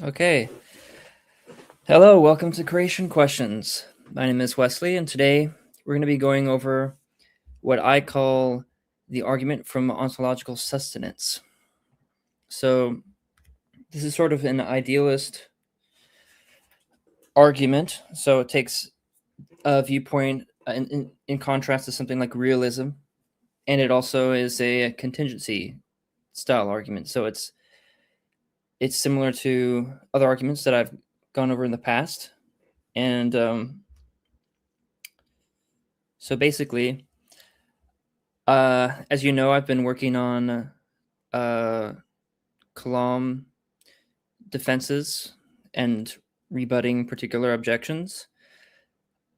Okay. Hello, welcome to Creation Questions. My name is Wesley, and today we're going to be going over what I call the argument from ontological sustenance. So, this is sort of an idealist argument. So, it takes a viewpoint in contrast to something like realism, and it also is a contingency style argument. So, it's similar to other arguments that I've gone over in the past. And so basically, as you know, I've been working on Kalam defenses and rebutting particular objections.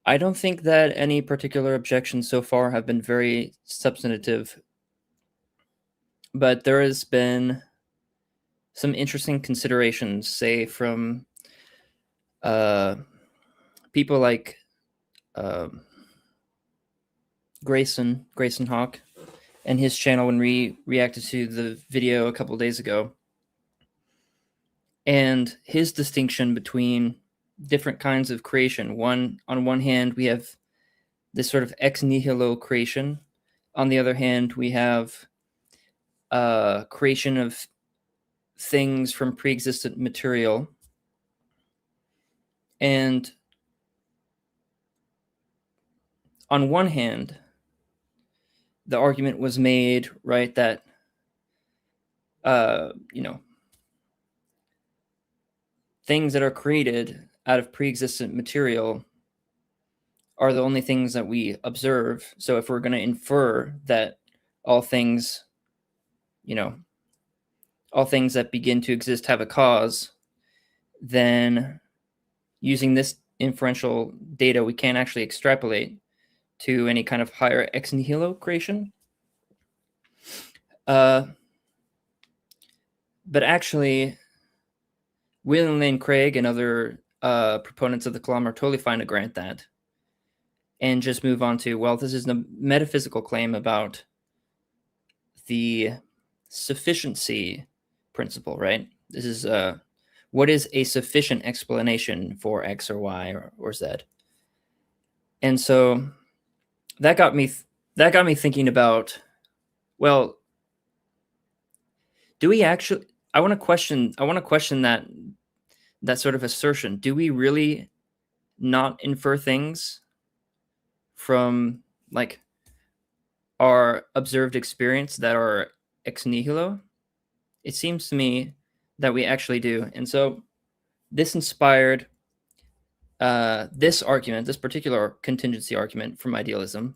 I don't think that any particular objections so far have been very substantive, but there has been some interesting considerations, say from people like Grayson Hawk and his channel when we reacted to the video a couple days ago, and his distinction between different kinds of creation. On one hand, we have this sort of ex nihilo creation. On the other hand, we have creation of things from pre-existent material. And on one hand, the argument was made, right, that things that are created out of pre-existent material are the only things that we observe. So if we're going to infer that all things that begin to exist have a cause, then using this inferential data, we can't actually extrapolate to any kind of higher ex nihilo creation. But actually, William Lane Craig and other proponents of the Kalam are totally fine to grant that and just move on to, well, this is a metaphysical claim about the sufficiency principle, right? This is what is a sufficient explanation for X or Y or Z? And so that got me thinking about, well, do we actually? I want to question that sort of assertion. Do we really not infer things from like our observed experience that are ex nihilo? It seems to me that we actually do. And so this inspired this argument, this particular contingency argument from idealism.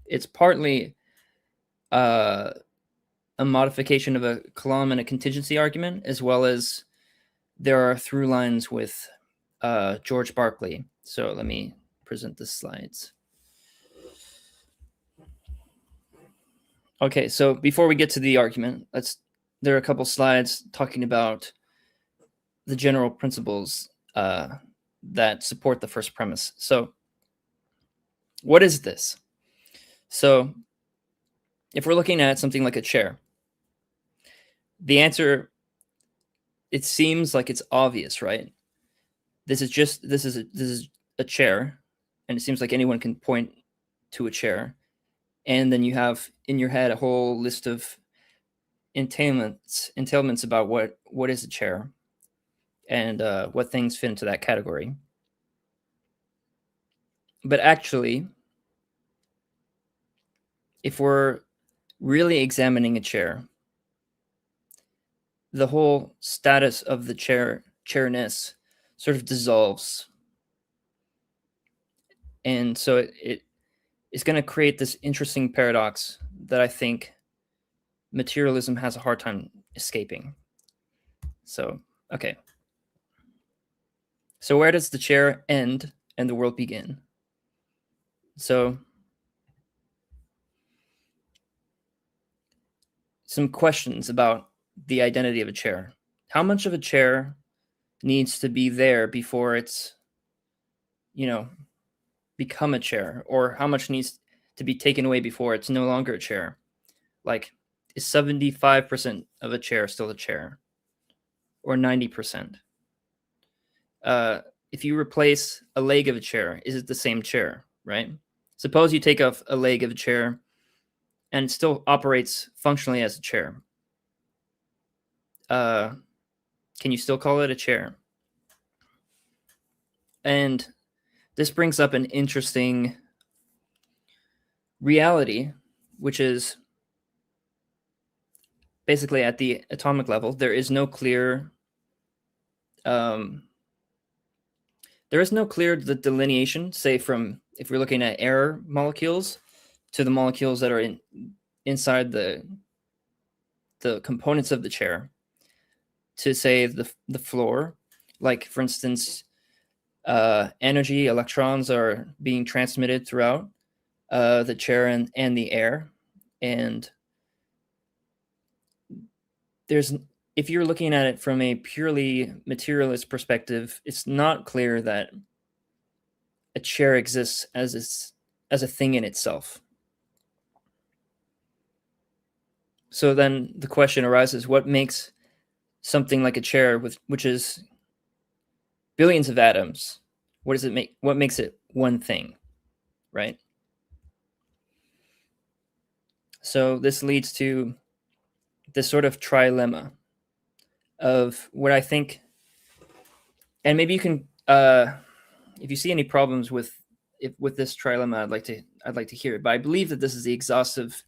It's partly a modification of a Kalam and a contingency argument, as well as there are through lines with George Berkeley. So let me present the slides. Okay, so before we get to the argument, there are a couple slides talking about the general principles that support the first premise. So what is this? So if we're looking at something like a chair, the answer, it seems like it's obvious, right? This is a chair, and it seems like anyone can point to a chair. And then you have in your head a whole list of entailments about what is a chair and what things fit into that category. But actually, if we're really examining a chair, the whole status of the chairness sort of dissolves. And so it's going to create this interesting paradox that I think materialism has a hard time escaping. So, okay. So where does the chair end and the world begin? So some questions about the identity of a chair. How much of a chair needs to be there before it's, become a chair? Or how much needs to be taken away before it's no longer a chair? Like, is 75% of a chair still a chair? or 90%? If you replace a leg of a chair, is it the same chair, right? Suppose you take off a leg of a chair and it still operates functionally as a chair. Can you still call it a chair? And this brings up an interesting reality, which is basically at the atomic level, there is no clear delineation, say from if we're looking at air molecules to the molecules that are inside the components of the chair, to say the floor, like for instance, energy, electrons are being transmitted throughout the chair and the air, and if you're looking at it from a purely materialist perspective, it's not clear that a chair exists as a thing in itself. So then the question arises, what makes something like a chair which is billions of atoms, what makes it one thing, right? So this leads to this sort of trilemma of what I think, and maybe you can, if you see any problems with this trilemma, I'd like to hear it. But I believe that this is the exhaustive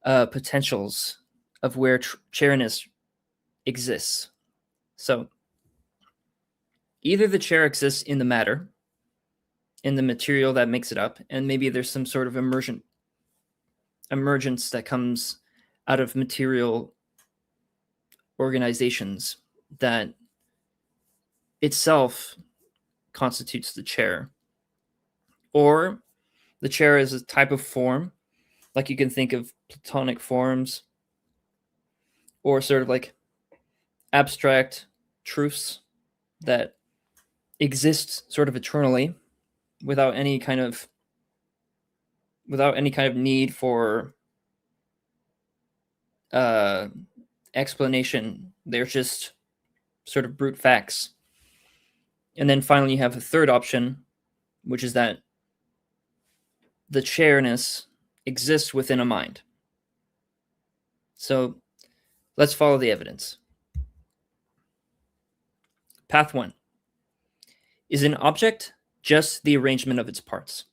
potentials of where chairness exists. So either the chair exists in the matter, in the material that makes it up, and maybe there's some sort of emergence that comes out of material organizations that itself constitutes the chair. Or the chair is a type of form, like you can think of Platonic forms, or sort of like abstract truths that exist sort of eternally without any kind of need for explanation. They're just sort of brute facts. And then finally you have a third option, which is that the chairness exists within a mind. So let's follow the evidence. Path 1. Is an object just the arrangement of its parts?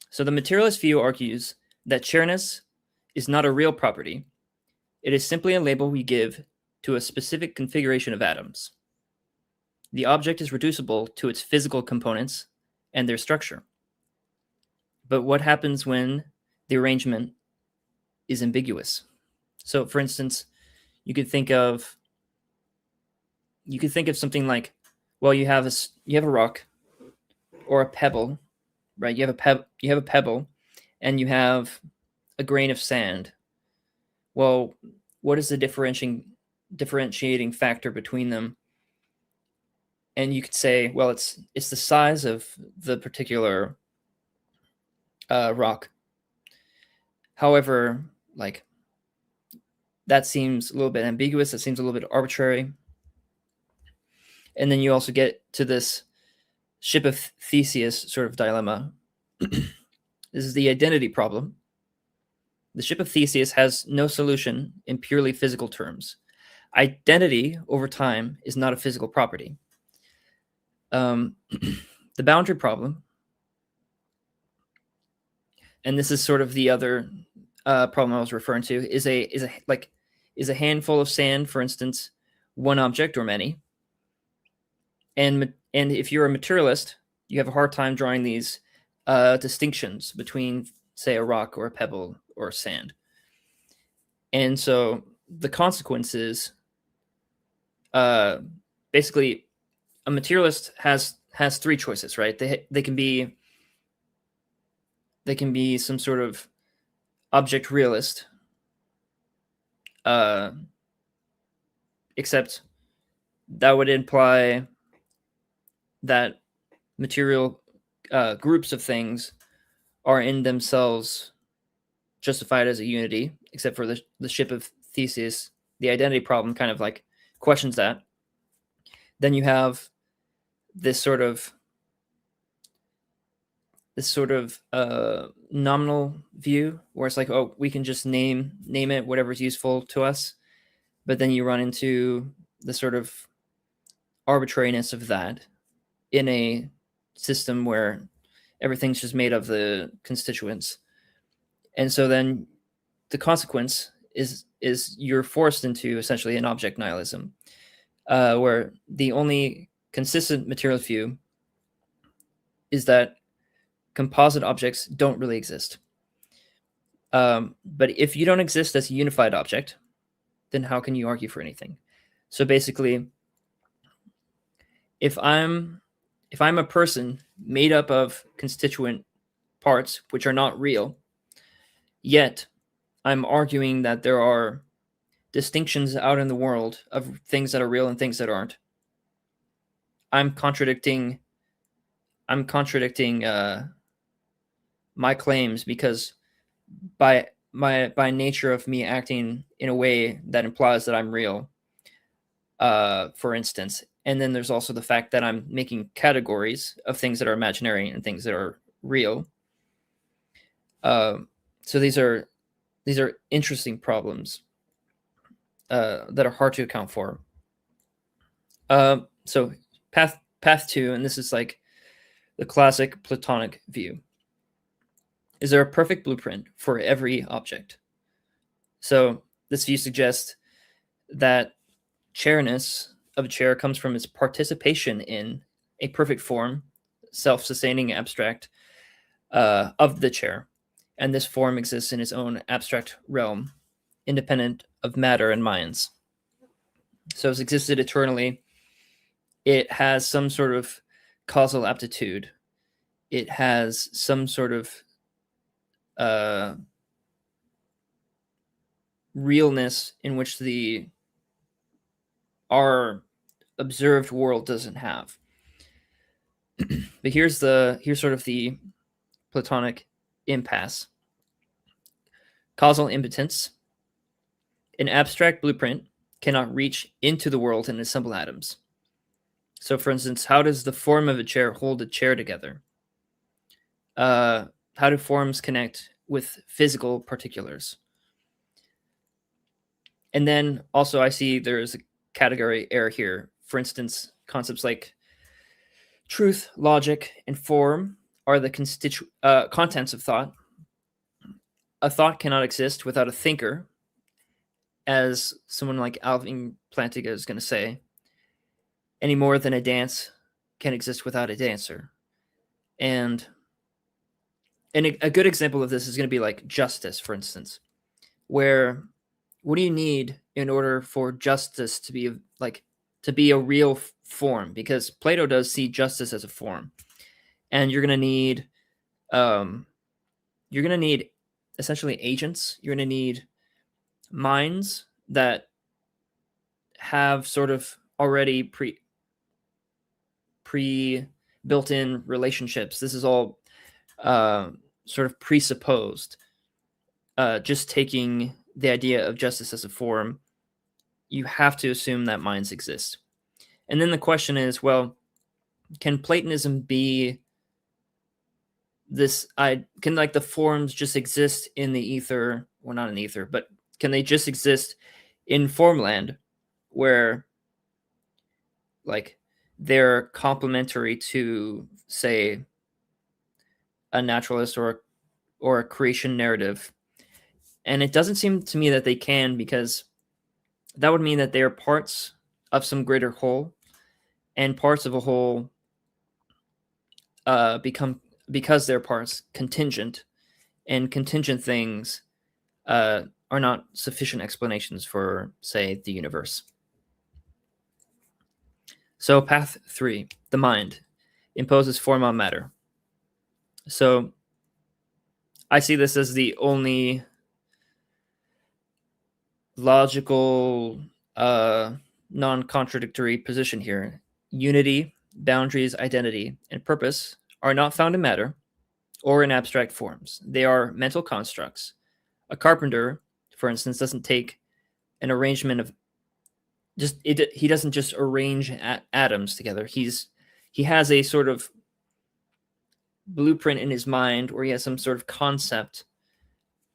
So the materialist view argues that chairness is not a real property. It is simply a label we give to a specific configuration of atoms. The object is reducible to its physical components and their structure. But what happens when the arrangement is ambiguous? So for instance, you could think of something like, well, you have a rock or a pebble, right? You have a pebble and you have a grain of sand. Well, what is the differentiating factor between them? And you could say, well, it's the size of the particular rock. However, like, that seems a little bit ambiguous. That seems a little bit arbitrary. And then you also get to this ship of Theseus sort of dilemma. This is the identity problem. The ship of Theseus has no solution in purely physical terms. Identity over time is not a physical property. The boundary problem, and this is sort of the other problem I was referring to, is a handful of sand, for instance, one object or many? And if you're a materialist, you have a hard time drawing these distinctions between, say, a rock or a pebble or sand. And so the consequence is, basically, a materialist has three choices, right? They can be some sort of object realist, except that would imply that material groups of things are in themselves justified as a unity, except for the ship of Theseus the identity problem kind of like questions that. Then you have this sort of nominal view where it's like, oh, we can just name it whatever's useful to us. But then you run into the sort of arbitrariness of that in a system where everything's just made of the constituents. And so then the consequence is you're forced into essentially an object nihilism, where the only consistent materialist view is that composite objects don't really exist. But if you don't exist as a unified object, then how can you argue for anything? So basically, if I'm a person made up of constituent parts which are not real, yet I'm arguing that there are distinctions out in the world of things that are real and things that aren't, I'm contradicting my claims, because by nature of me acting in a way that implies that I'm real, for instance. And then there's also the fact that I'm making categories of things that are imaginary and things that are real. So these are interesting problems that are hard to account for. So path 2, and this is like the classic Platonic view. Is there a perfect blueprint for every object? So this view suggests that chairness of a chair comes from its participation in a perfect form, self-sustaining abstract of the chair. And this form exists in its own abstract realm, independent of matter and minds. So it's existed eternally. It has some sort of causal aptitude. It has some sort of realness in which our observed world doesn't have. But here's sort of the Platonic impasse. Causal impotence. An abstract blueprint cannot reach into the world and assemble atoms. So, for instance, how does the form of a chair hold a chair together? How do forms connect with physical particulars? And then also I see there's a category error here. For instance, concepts like truth, logic, and form are the contents of thought. A thought cannot exist without a thinker, as someone like Alvin Plantinga is going to say, any more than a dance can exist without a dancer. And a good example of this is going to be like justice, for instance, where what do you need in order for justice to be a real form? Because Plato does see justice as a form, and you're going to need essentially agents. You're going to need minds that have sort of already pre built-in relationships. This is all sort of presupposed. Just taking the idea of justice as a form, you have to assume that minds exist. And then the question is, well, can Platonism be this? Can like the forms just exist in the ether? Well, not in the ether, but can they just exist in formland, where like they're complementary to, say, a naturalist or a creation narrative? And it doesn't seem to me that they can, because that would mean that they are parts of some greater whole, and parts of a whole become, because they're parts, contingent, and contingent things are not sufficient explanations for, say, the universe. So path 3, the mind, imposes form on matter. So I see this as the only logical, non-contradictory position here. Unity, boundaries, identity, and purpose are not found in matter or in abstract forms. They are mental constructs. A carpenter, for instance, doesn't take an arrangement of he doesn't just arrange atoms together. He has a sort of blueprint in his mind, or he has some sort of concept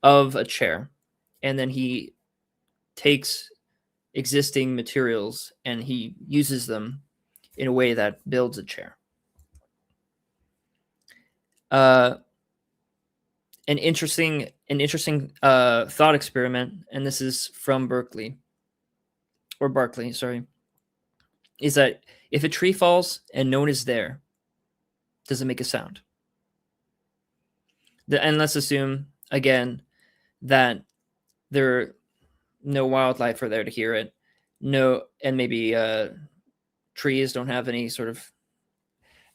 of a chair, and then he takes existing materials and he uses them in a way that builds a chair. An interesting thought experiment, and this is from Berkeley, is that if a tree falls and no one is there, does it make a sound? And let's assume again that there no wildlife are there to hear it, and maybe trees don't have any sort of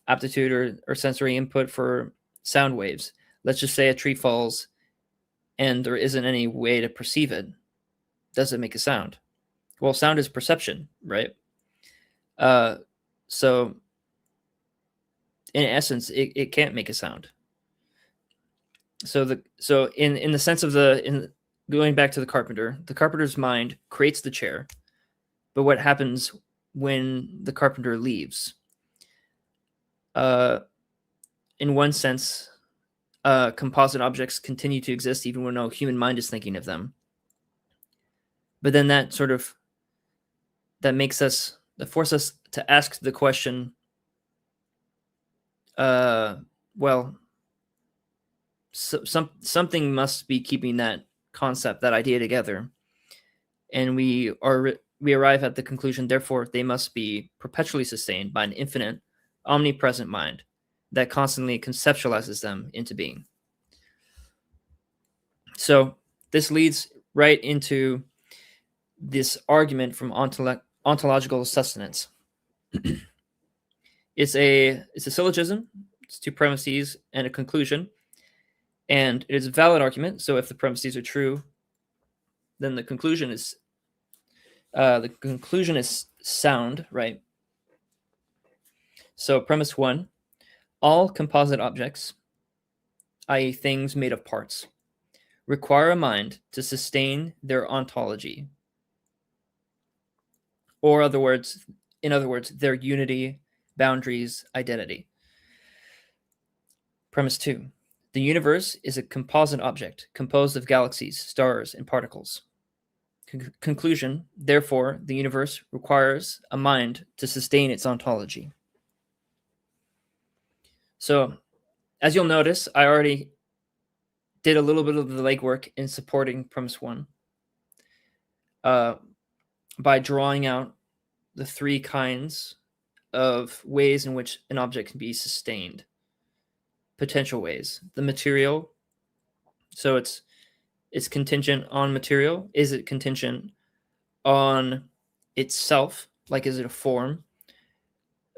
aptitude or sensory input for sound waves. Let's just say a tree falls and there isn't any way to perceive it. Does it make a sound? Well, sound is perception, right? So in essence, it can't make a sound. So in the sense of going back to the carpenter's mind creates the chair, but what happens when the carpenter leaves? In one sense, composite objects continue to exist even when no human mind is thinking of them. But then that forces us to ask the question, something must be keeping that concept, that idea together, and we arrive at the conclusion, therefore they must be perpetually sustained by an infinite, omnipresent mind that constantly conceptualizes them into being. So this leads right into this argument from ontological sustenance. It's a syllogism. It's two premises and a conclusion, and it is a valid argument. So if the premises are true, then the conclusion is sound, right? So premise 1: all composite objects, i.e., things made of parts, require a mind to sustain their ontology, or in other words, their unity, boundaries, identity. Premise 2: the universe is a composite object composed of galaxies, stars, and particles. Conclusion: therefore, the universe requires a mind to sustain its ontology. So, as you'll notice, I already did a little bit of the legwork in supporting premise 1 by drawing out the three kinds of ways in which an object can be sustained. Potential ways: the material, so it's contingent on material. Is it contingent on itself? Like, is it a form,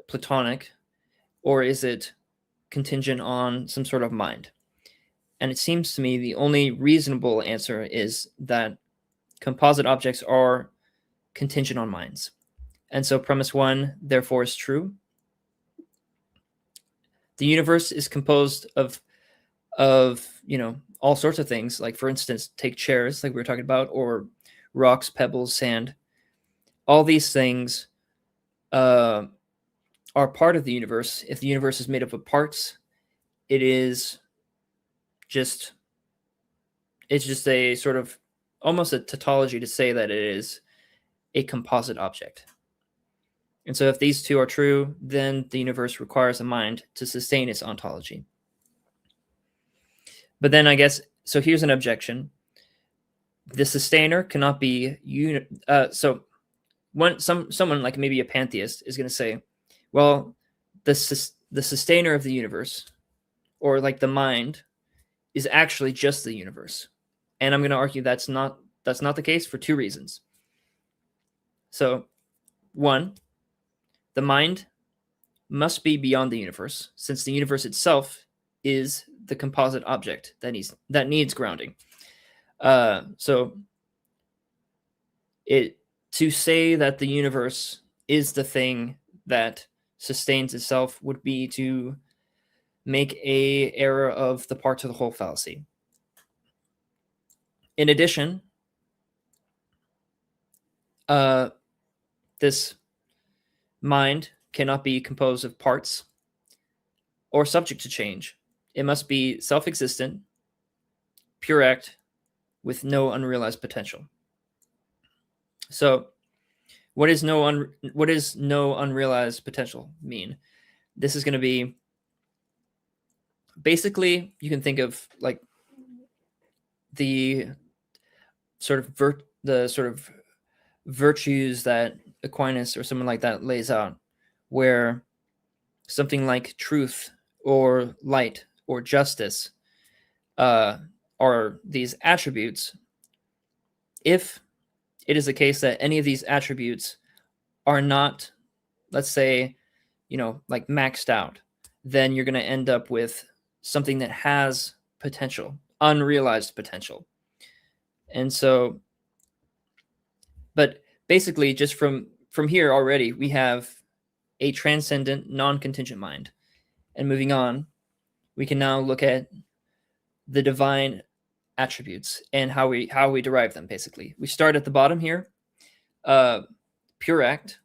Platonic, or is it contingent on some sort of mind? And it seems to me the only reasonable answer is that composite objects are contingent on minds. And so premise 1, therefore, is true. The universe is composed of all sorts of things. Like, for instance, take chairs, like we were talking about, or rocks, pebbles, sand. All these things are part of the universe. If the universe is made up of parts, it's just a sort of almost a tautology to say that it is a composite object. And so if these two are true, then the universe requires a mind to sustain its ontology. But then I guess, so here's an objection. The sustainer cannot be someone like maybe a pantheist is going to say, well, the sustainer of the universe, or like the mind, is actually just the universe. And I'm going to argue that's not the case for two reasons. So, one, the mind must be beyond the universe, since the universe itself is the composite object that needs grounding. So to say that the universe is the thing that sustains itself would be to make a error of the part to the whole fallacy. In addition, this mind cannot be composed of parts or subject to change. It must be self-existent, pure act, with no unrealized potential. So, what does no unrealized potential mean? This is going to be basically, you can think of like the sort of virtues that Aquinas or someone like that lays out, where something like truth or light or justice are these attributes. If it is the case that any of these attributes are not, let's say, like maxed out, then you're going to end up with something that has potential, unrealized potential. And so, but basically, just from here already, we have a transcendent, non-contingent mind. And moving on, we can now look at the divine attributes and how we derive them. Basically, we start at the bottom here, pure act,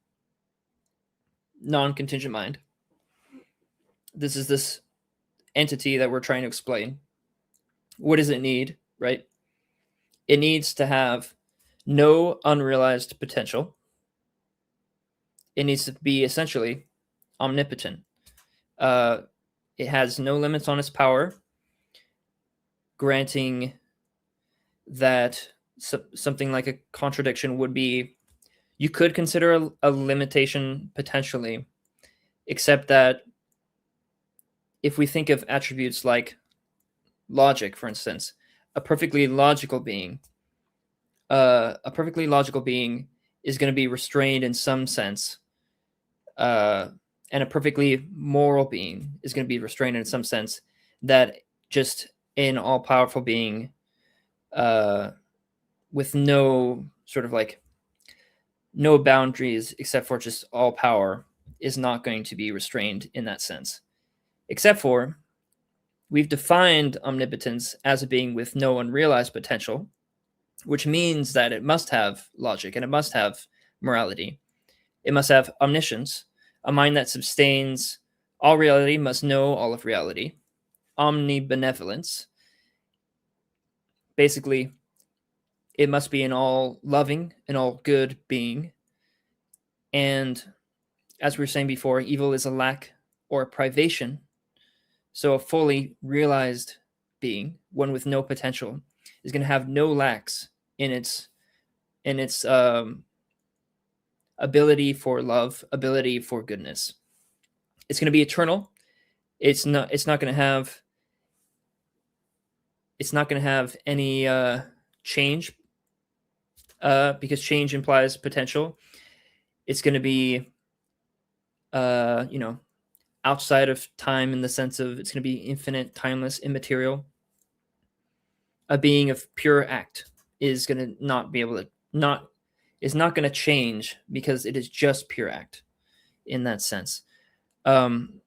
non-contingent mind. This is this entity that we're trying to explain. What does it need, right? It needs to have no unrealized potential. It needs to be essentially omnipotent. It has no limits on its power, granting that something like a contradiction would be, you could consider a limitation potentially, except that if we think of attributes like logic, for instance, a perfectly logical being is going to be restrained in some sense, and a perfectly moral being is going to be restrained in some sense, that just an all-powerful being with no sort of like no boundaries except for just all power is not going to be restrained in that sense. Except for, we've defined omnipotence as a being with no unrealized potential, which means that it must have logic and it must have morality. It must have omniscience. A mind that sustains all reality must know all of reality. Omnibenevolence. Basically, it must be an all loving and all good being. And as we were saying before, evil is a lack or a privation. So a fully realized being, one with no potential, is going to have no lacks in its ability for love, ability for goodness. It's going to be eternal. It's not going to have any change, because change implies potential. It's going to be outside of time, in the sense of it's going to be infinite, timeless, immaterial. A being of pure act is going to is not going to change, because it is just pure act in that sense. And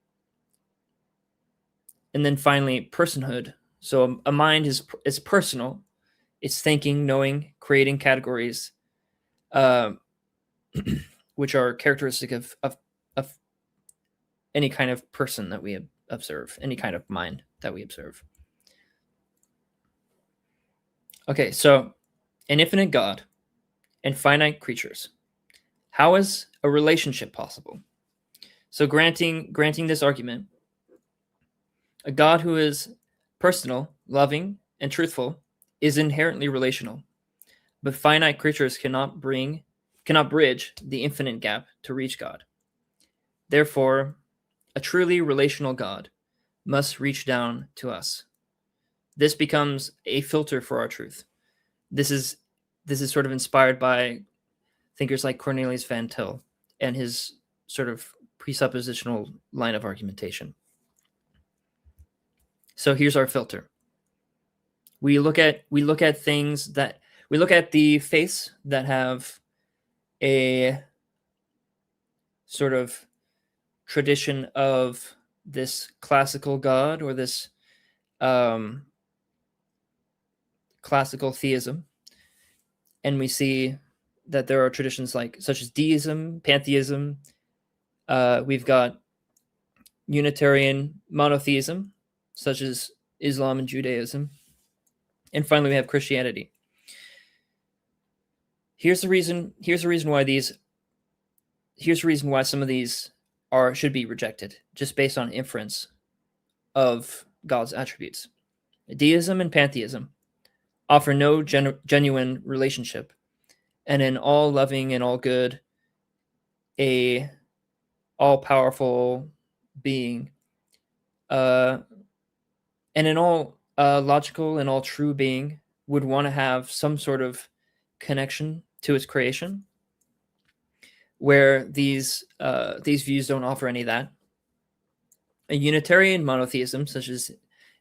then finally, personhood. So a mind is personal. It's thinking, knowing, creating categories, which are characteristic of any kind of person that we observe, any kind of mind that we observe. Okay, so an infinite God and finite creatures. How is a relationship possible? So granting this argument, a God who is personal, loving, and truthful is inherently relational, but finite creatures cannot bridge the infinite gap to reach God. Therefore, a truly relational God must reach down to us. This becomes a filter for our truth. This is sort of inspired by thinkers like Cornelius Van Til and his sort of presuppositional line of argumentation. So here's our filter. We look at things that we look at the faiths that have a sort of tradition of this classical God, or this classical theism, and we see that there are traditions such as deism, pantheism. We've got Unitarian monotheism, such as Islam and Judaism. And finally, we have Christianity. Here's the reason why some of these should be rejected, just based on inference of God's attributes. Deism and pantheism offer no genuine relationship, and an all-loving and all-good, a all-powerful being, and an all logical and all true being would want to have some sort of connection to its creation, where these views don't offer any of that. A Unitarian monotheism, such as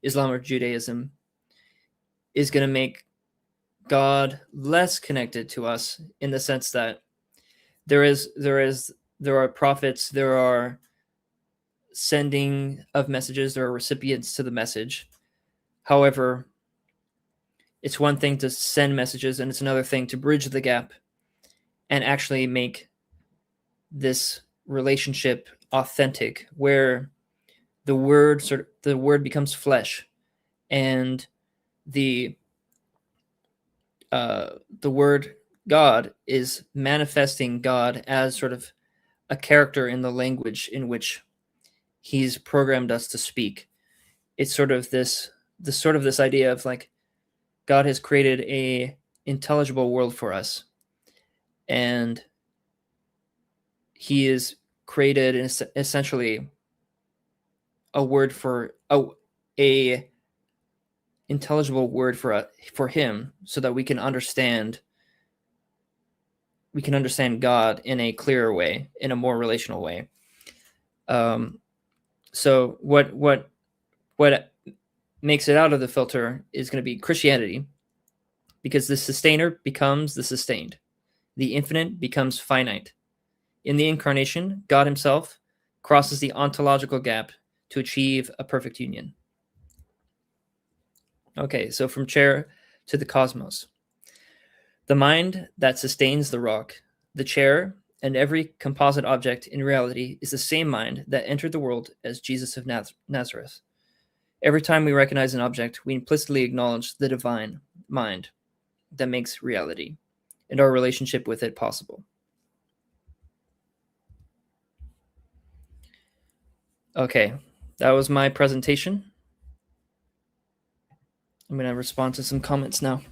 Islam or Judaism, is going to make God less connected to us, in the sense that there are prophets, there are sending of messages, there are recipients to the message. However, it's one thing to send messages, and it's another thing to bridge the gap and actually make this relationship authentic, where the word becomes flesh, and the word God is manifesting God as sort of a character in the language in which he's programmed us to speak. It's sort of this idea of like, God has created a intelligible world for us, and he has created essentially a word for a intelligible word for him, so that we can understand God in a clearer way, in a more relational way. So what makes it out of the filter is going to be Christianity, because the sustainer becomes the sustained. The infinite becomes finite. In the incarnation, God himself crosses the ontological gap to achieve a perfect union. Okay, so from chair to the cosmos. The mind that sustains the rock, the chair, and every composite object in reality is the same mind that entered the world as Jesus of Nazareth. Every time we recognize an object, we implicitly acknowledge the divine mind that makes reality and our relationship with it possible. Okay, that was my presentation. I'm going to respond to some comments now.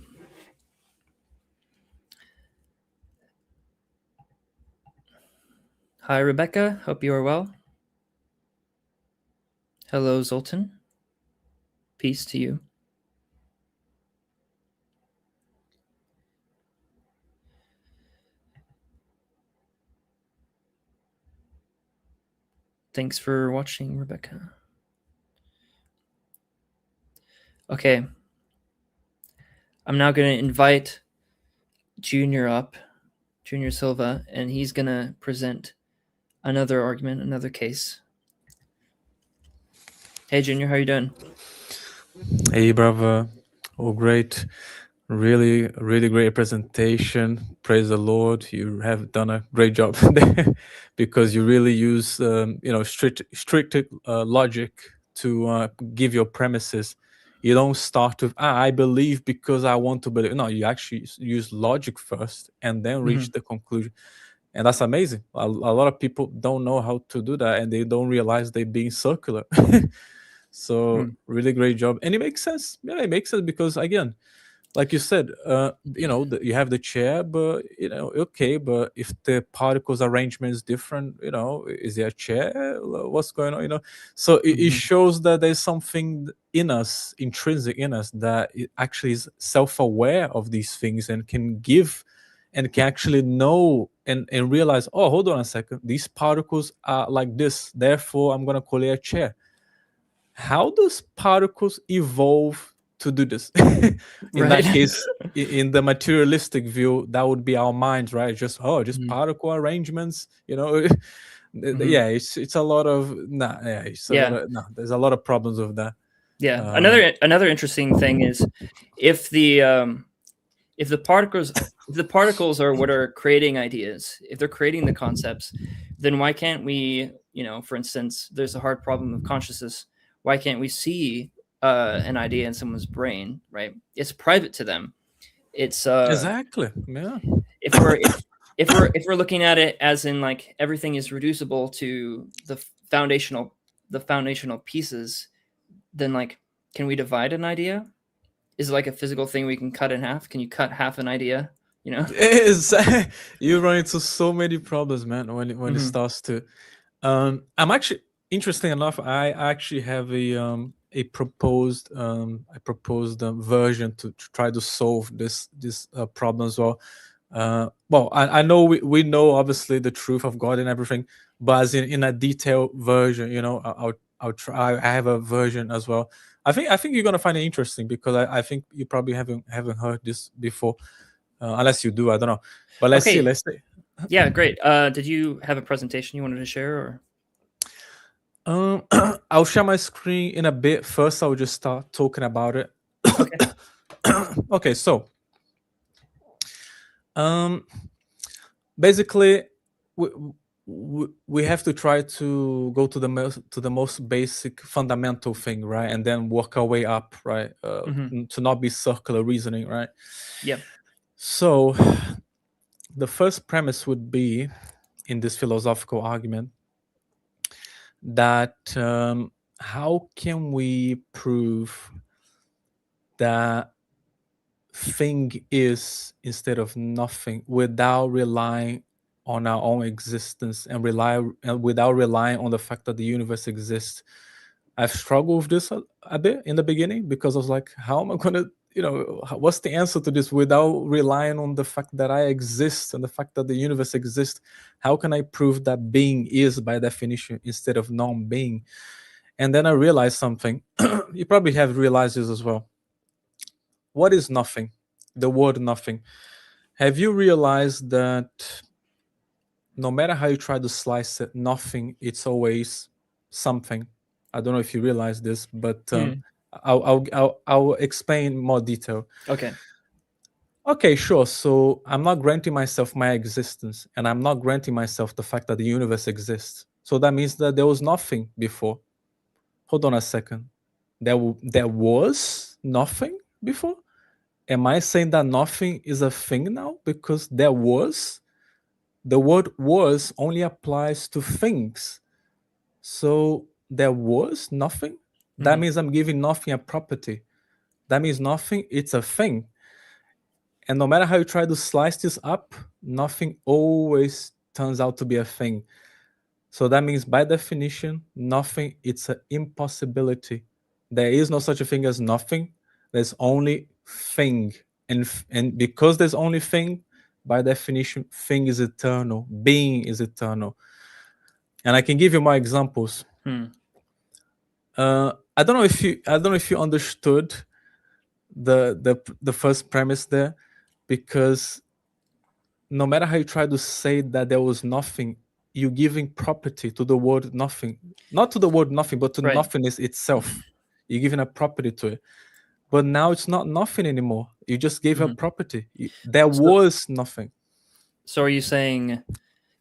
Hi, Rebecca. Hope you are well. Hello, Zoltan. Peace to you. Thanks for watching, Rebecca. Okay. I'm now going to invite Junior up, Junior Silva, and he's going to present another argument, another case. Hey, Junior, how are you doing? Hey, brother. Oh, great. Really, really great presentation. Praise the Lord. You have done a great job there, because you really use, strict logic to give your premises. You don't start with, I believe because I want to believe. No, you actually use logic first and then reach the conclusion. And that's amazing. A lot of people don't know how to do that, and they don't realize they're being circular. So really great job. And it makes sense. Yeah, it makes sense, because again, like you said, you have the chair, but okay, but if the particles arrangement is different, is there a chair? What's going on? So it shows that there's something in us, intrinsic in us, that it actually is self-aware of these things and can give and can actually know and realize, oh, hold on a second, these particles are like this, therefore I'm going to call it a chair. How does particles evolve to do this? In that case, in the materialistic view, that would be our minds, right? Just particle arrangements, yeah, it's a lot of there's a lot of problems with that. Yeah. Another interesting thing is, if the if the particles are what are creating ideas, if they're creating the concepts, then why can't we, for instance, there's a hard problem of consciousness. Why can't we see an idea in someone's brain, right? It's private to them. It's Exactly. Yeah. if we're looking at it as in like everything is reducible to the foundational pieces, then like, can we divide an idea? Is it like a physical thing we can cut in half? Can you cut half an idea? You run into so many problems, man, when it starts to. I'm actually, interesting enough, I actually have a proposed version to try to solve this problem as well. Well, I know we know obviously the truth of God and everything, but as in a detailed version, I'll try. I have a version as well. I think you're gonna find it interesting because I think you probably haven't heard this before, unless you do. I don't know, but let's see. Yeah, great. Did you have a presentation you wanted to share, or? I'll share my screen in a bit. First, I'll just start talking about it. Okay. Okay, so basically, we have to try to go to the most basic fundamental thing, right, and then work our way up, right, to not be circular reasoning, right? Yeah. So the first premise would be in this philosophical argument that how can we prove that thing is instead of nothing without relying on our own existence and without relying on the fact that the universe exists? I've struggled with this a bit in the beginning because I was like, how am I going to, what's the answer to this without relying on the fact that I exist and the fact that the universe exists? How can I prove that being is by definition instead of non-being? And then I realized something. You probably have realized this as well. What is nothing? The word nothing. Have you realized that no matter how you try to slice it, nothing, it's always something? I don't know if you realize this, but I'll explain more detail. Okay, sure. So I'm not granting myself my existence, and I'm not granting myself the fact that the universe exists. So that means that there was nothing before. Hold on a second. There was nothing before? Am I saying that nothing is a thing now because there was? The word was only applies to things. So there was nothing? That means I'm giving nothing a property. That means nothing, it's a thing. And no matter how you try to slice this up, nothing always turns out to be a thing. So that means by definition, nothing, it's an impossibility. There is no such a thing as nothing. There's only thing. And because there's only thing, by definition, thing is eternal. Being is eternal. And I can give you more examples. I don't know if you understood the first premise there, because no matter how you try to say that there was nothing, you're giving property to the word nothing. Not to the word nothing, but to nothingness itself. You're giving a property to it. But now it's not nothing anymore. You just gave a property. There was nothing. So are you saying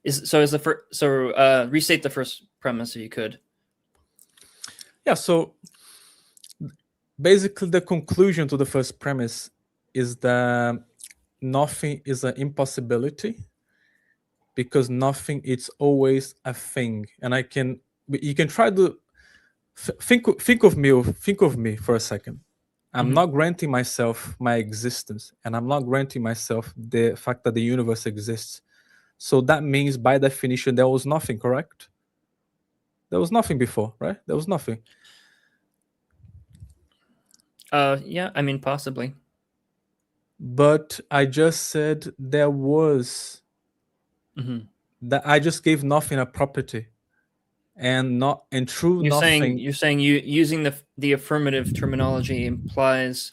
restate the first premise if you could. Yeah, so basically the conclusion to the first premise is that nothing is an impossibility because nothing, it's always a thing. And you can try to think of me for a second. I'm not granting myself my existence, and I'm not granting myself the fact that the universe exists. So that means by definition there was nothing, correct? There was nothing before, right? There was nothing. Yeah, I mean, possibly. But I just said there was. That I just gave nothing a property, and true nothing. You're saying you using the affirmative terminology implies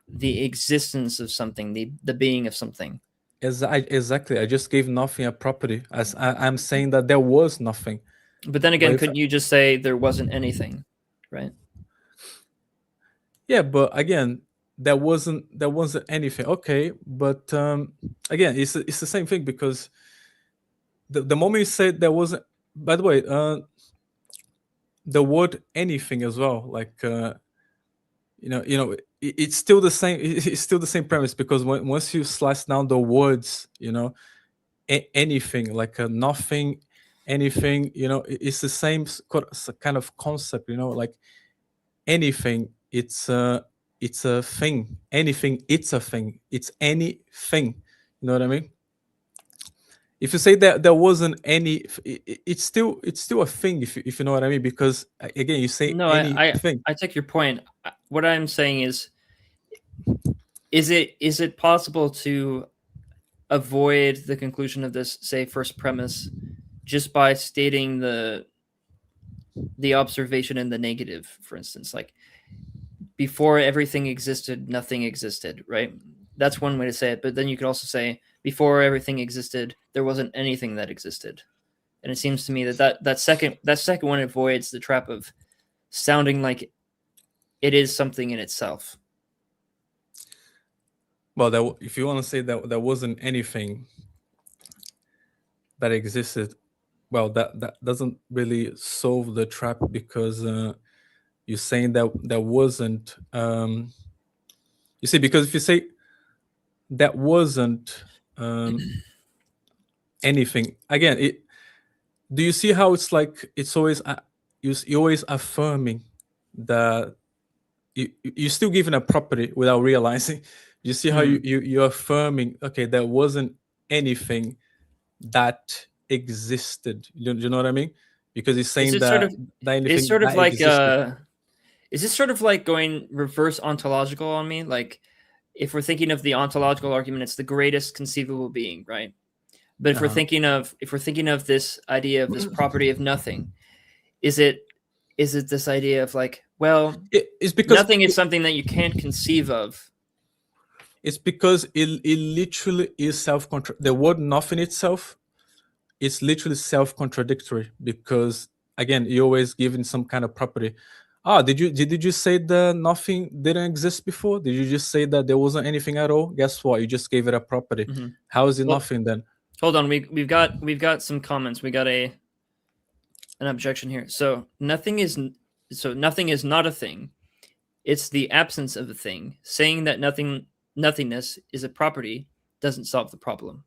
the existence of something, the being of something. Exactly. I just gave nothing a property. As I'm saying that there was nothing. But then again, couldn't you just say there wasn't anything, right? Yeah, but again, there wasn't anything. Okay, but again, it's the same thing, because the moment you said there wasn't. By the way, the word anything as well, like it's still the same. It's still the same premise, because once you slice down the words, anything, like nothing, anything, it's the same kind of concept, like anything, it's a thing. Anything, it's a thing. It's anything. You know what I mean? If you say that there wasn't any, it's still a thing, if you know what I mean, because again, you say No, anything. I take your point. What I'm saying is it possible to avoid the conclusion of this, say, first premise just by stating the observation in the negative? For instance, like, before everything existed, nothing existed, right? That's one way to say it. But then you could also say, before everything existed, there wasn't anything that existed. And it seems to me that second one avoids the trap of sounding like it is something in itself. Well, if you want to say that there wasn't anything that existed, well, that doesn't really solve the trap, because you're saying that there wasn't. You see, because if you say that wasn't anything, again, do you see how it's like it's always you're always affirming that you're still giving a property without realizing. You see how you're affirming, okay, there wasn't anything that existed. You know what I mean? Because he's saying that anything Sort of that like existed. is this sort of like going reverse ontological on me? Like, if we're thinking of the ontological argument, it's the greatest conceivable being, right? But if we're thinking of this idea of this property of nothing, is it this idea of like, well, it's because nothing is something that you can't conceive of? It's because it literally is the word nothing itself is literally self-contradictory, because again, you're always giving some kind of property. Did you say that nothing didn't exist before? Did you just say that there wasn't anything at all? Guess what? You just gave it a property. Mm-hmm. How is it nothing then? Hold on, we've got some comments. We got an objection here. So nothing is not a thing. It's the absence of a thing. Saying that nothingness is a property doesn't solve the problem.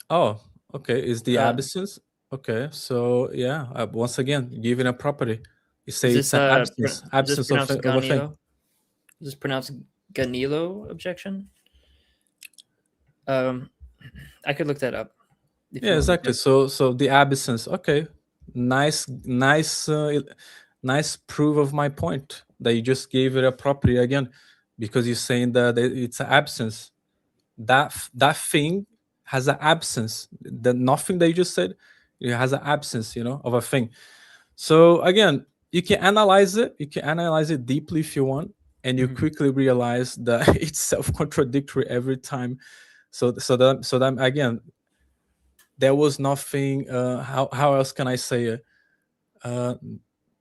Oh, okay. Is the absence? Okay, so yeah. Once again, given a property, you say it's an absence of a thing. Is this pronounced Ganilo objection? I could look that up. Yeah, exactly. So the absence. Okay, nice proof of my point that you just gave it a property again, because you're saying that it's an absence. That thing has an absence. The nothing that you just said, it has an absence, of a thing. So again, you can analyze it. You can analyze it deeply if you want, and you quickly realize that it's self-contradictory every time. So that again, there was nothing. How else can I say it?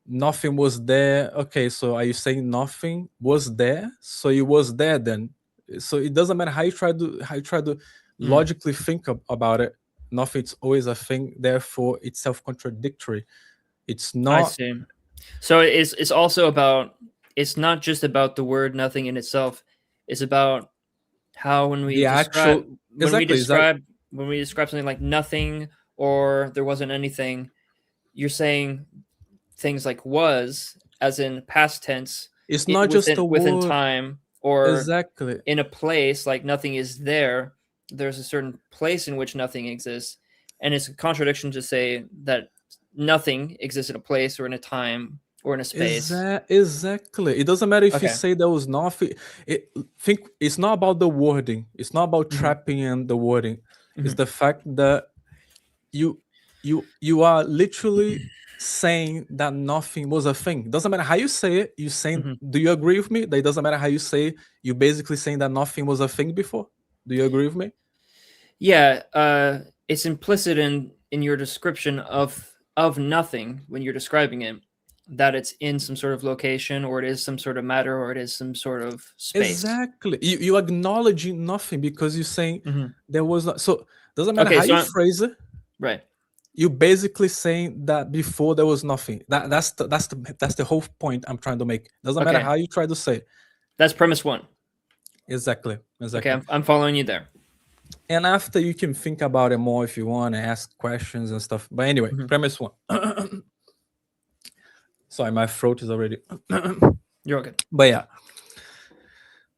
Nothing was there. Okay, so are you saying nothing was there? So it was there then. So it doesn't matter how you try to logically think about it. Nothing's always a thing. Therefore, it's self-contradictory. It's not. I see. So it's also about. It's not just about the word nothing in itself. It's about how when we describe something like nothing or there wasn't anything, you're saying things like was, as in past tense. It's not just a word. Within time, or exactly in a place, like nothing is there. There's a certain place in which nothing exists, and it's a contradiction to say that nothing exists in a place or in a time or in a space. Exactly. It doesn't matter if you say there was nothing. Think it's not about the wording. It's not about trapping in the wording. It's the fact that you are literally saying that nothing was a thing. Doesn't matter how you say it. You saying, do you agree with me that it doesn't matter how you say it, you're basically saying that nothing was a thing before? Do you agree with me? Yeah, it's implicit in your description of nothing when you're describing it. that it's in some sort of location, or it is some sort of matter, or it is some sort of space. Exactly. You acknowledging nothing because you're saying there was not. So doesn't matter Okay, how so you phrase it. right. You basically saying that before there was nothing. That's the whole point I'm trying to make. Doesn't matter Okay, how you try to say it. that's premise one. Exactly. Okay, I'm following you there. And after you can think about it more if you want to ask questions and stuff. But anyway, premise one. Sorry, my throat is already. You're okay. But yeah.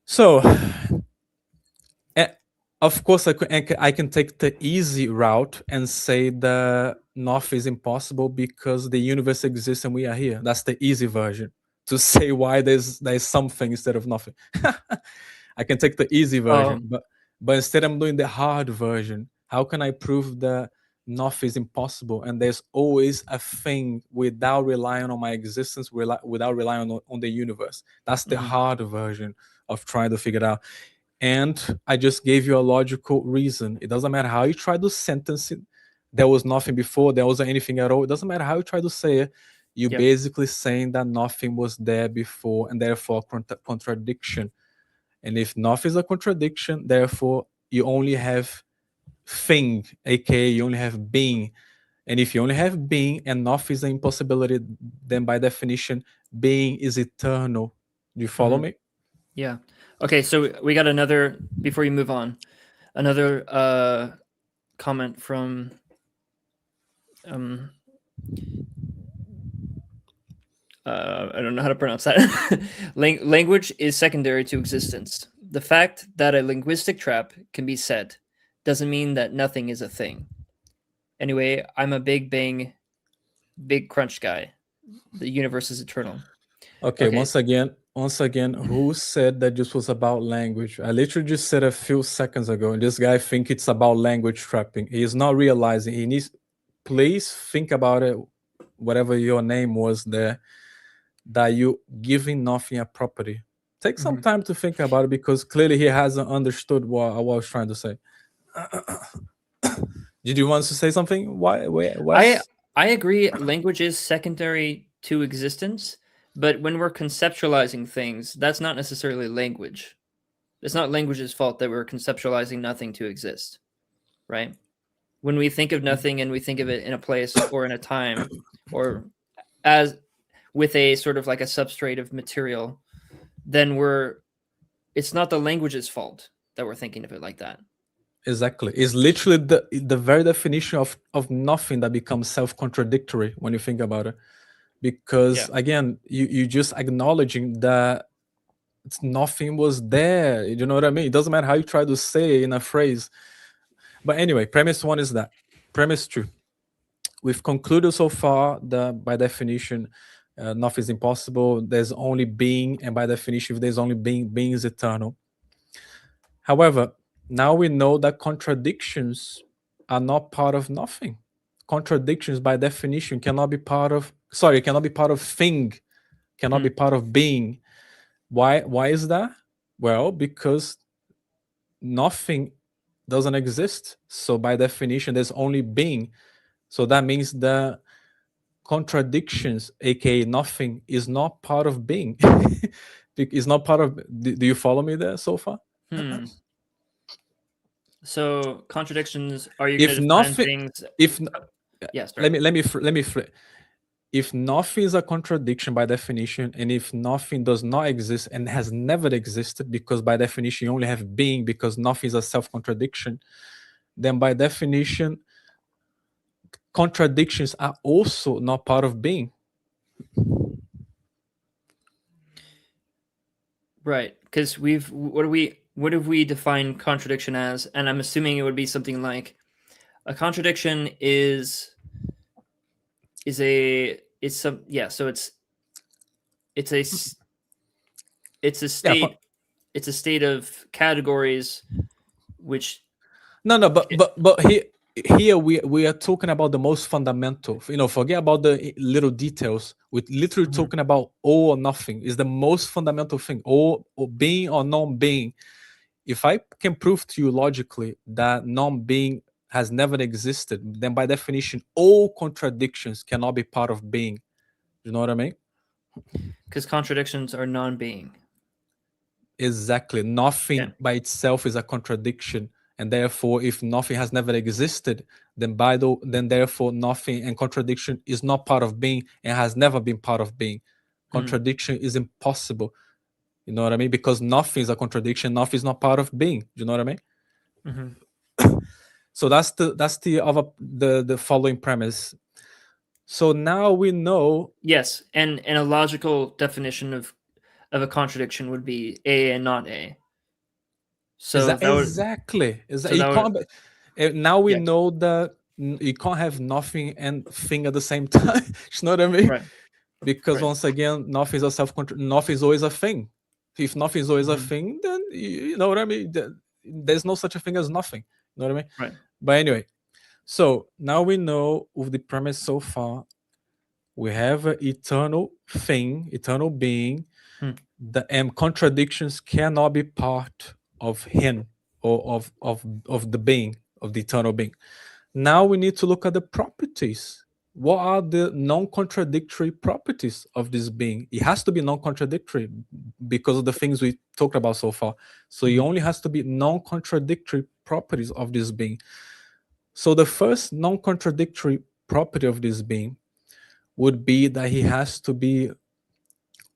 So, of course, I can take the easy route and say that nothing is impossible because the universe exists and we are here. That's the easy version to say why there's something instead of nothing. I can take the easy version, but instead I'm doing the hard version. How can I prove that nothing is impossible and there's always a thing without relying on my existence, without relying on the universe? That's the hard version of trying to figure it out. And I just gave you a logical reason. It doesn't matter how you try to sentence it. There was nothing before, there wasn't anything at all. It doesn't matter how you try to say it. You're basically saying that nothing was there before and therefore contradiction. And if nothing is a contradiction, therefore you only have thing, aka you only have being. And if you only have being and nothing is an impossibility, then by definition, being is eternal. Do you follow me? Yeah. Okay, so we got another, before you move on, another comment from I don't know how to pronounce that. Language is secondary to existence. The fact that a linguistic trap can be set doesn't mean that nothing is a thing. Anyway, I'm a big crunch guy. The universe is eternal. Okay, once again, who said that this was about language? I literally just said a few seconds ago, and this guy think it's about language trapping. He is not realizing. He needs. Please think about it. Whatever your name was there, that you giving nothing a property. Take some time to think about it because clearly he hasn't understood what I was trying to say. Did you want to say something? Why? Wes? I agree. Language is secondary to existence, but when we're conceptualizing things, that's not necessarily language. It's not language's fault that we're conceptualizing nothing to exist, right? When we think of nothing and we think of it in a place or in a time, or as with a sort of like a substrate of material, then it's not the language's fault that we're thinking of it like that. Exactly. It's literally the very definition of nothing that becomes self-contradictory when you think about it. Because again, you just acknowledging that nothing was there. You know what I mean? It doesn't matter how you try to say it in a phrase. But anyway, premise one is that. Premise two. We've concluded so far that by definition, nothing is impossible. There's only being, and by definition, if there's only being, being is eternal. However, now we know that contradictions are not part of nothing. Contradictions, by definition, cannot be part of thing, cannot be part of being. Why is that? Well, because nothing doesn't exist. So by definition, there's only being. So that means that contradictions, aka nothing, is not part of being. It's not part of. Do you follow me there so far? So contradictions. Are you going to define things? Let me flip. If nothing is a contradiction by definition, and if nothing does not exist and has never existed, because by definition you only have being, because nothing is a self-contradiction, then by definition contradictions are also not part of being. Right, because what have we defined contradiction as? And I'm assuming it would be something like a contradiction is a state of categories which but here we are talking about the most fundamental. Forget about the little details. We're literally talking about all or nothing. Is the most fundamental thing, or being or non-being. If I can prove to you logically that non-being has never existed, then by definition all contradictions cannot be part of being. You know what I mean? Because contradictions are non-being. Exactly. Nothing by itself is a contradiction, and therefore, if nothing has never existed, then therefore nothing and contradiction is not part of being and has never been part of being. Contradiction is impossible. You know what I mean? Because nothing is a contradiction. Nothing is not part of being. You know what I mean? So that's the following premise. So now we know. Yes, and a logical definition of a contradiction would be A and not A. So Exactly. Now we know that you can't have nothing and thing at the same time. You know what I mean? Right. Because once again, nothing is a nothing is always a thing. If nothing is always a thing, then you know what I mean. There's no such a thing as nothing. You know what I mean? Right. But anyway, so now we know with the premise so far, we have an eternal thing, eternal being. The contradictions cannot be part of him or of the being, of the eternal being. Now we need to look at the properties. What are the non-contradictory properties of this being? It has to be non-contradictory because of the things we talked about so far. So it only has to be non-contradictory properties of this being. So the first non-contradictory property of this being would be that he has to be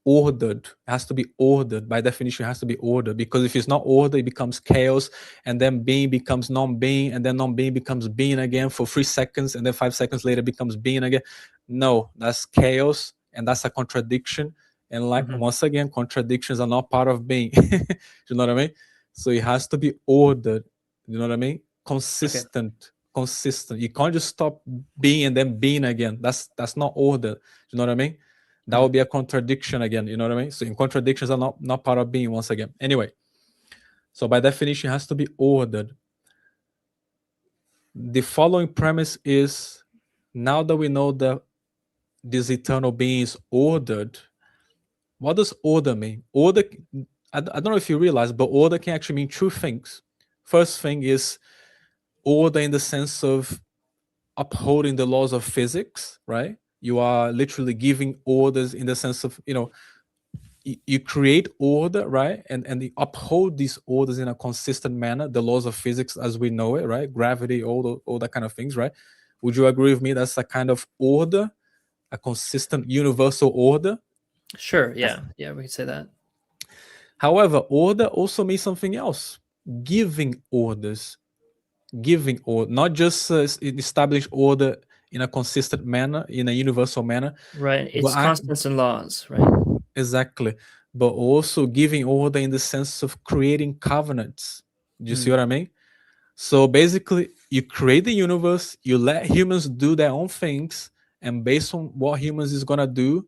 ordered. Has to be ordered. By definition, it has to be ordered, because if it's not ordered, it becomes chaos, and then being becomes non-being, and then non-being becomes being again for 3 seconds, and then 5 seconds later becomes being again. No, that's chaos, and that's a contradiction. And once again, contradictions are not part of being. You know what I mean? So it has to be ordered. You know what I mean? Consistent. You can't just stop being and then being again. That's not order. You know what I mean? That would be a contradiction again. You know what I mean? So in contradictions are not part of being once again. Anyway, so by definition, it has to be ordered. The following premise is, now that we know that this eternal being is ordered, what does order mean? Order, I don't know if you realize, but order can actually mean two things. First thing is order in the sense of upholding the laws of physics, right? You are literally giving orders in the sense of, you create order, right? And you uphold these orders in a consistent manner, the laws of physics as we know it, right? Gravity, all that kind of things, right? Would you agree with me? That's a kind of order, a consistent universal order. Sure. Yeah. Yeah, we could say that. However, order also means something else. Giving orders. Or not just establish order in a consistent manner, in a universal manner. Right. It's constants and laws, right? Exactly. But also giving order in the sense of creating covenants. Do you see what I mean? So basically, you create the universe, you let humans do their own things, and based on what humans is gonna do,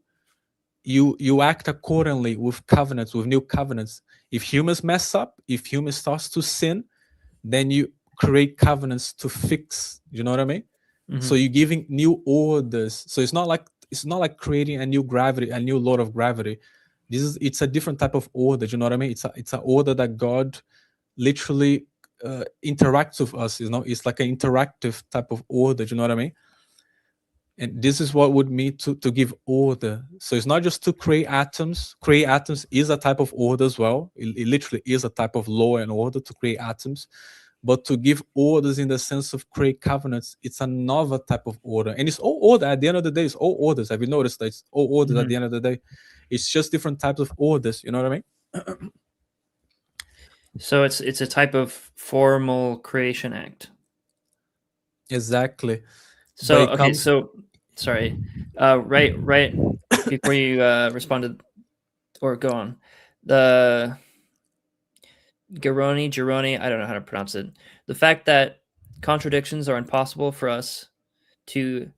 you act accordingly with covenants, with new covenants. If humans mess up, if humans starts to sin, then you create covenants to fix. You know what I mean? So you're giving new orders. So it's not like creating a new gravity, a new law of gravity. It's a different type of order. You know what I mean? It's an order that God literally interacts with us. It's like an interactive type of order. You know what I mean? And this is what would mean to give order. So it's not just to create atoms. Create atoms is a type of order as well. It literally is a type of law and order to create atoms. But to give orders in the sense of create covenants, it's another type of order. And it's all order. At the end of the day, it's all orders. Have you noticed that it's all orders at the end of the day? It's just different types of orders. You know what I mean? So it's a type of formal creation act. Exactly. So okay, so sorry. Right before you responded or go on. The Gironi, I don't know how to pronounce it. The fact that contradictions are impossible for us to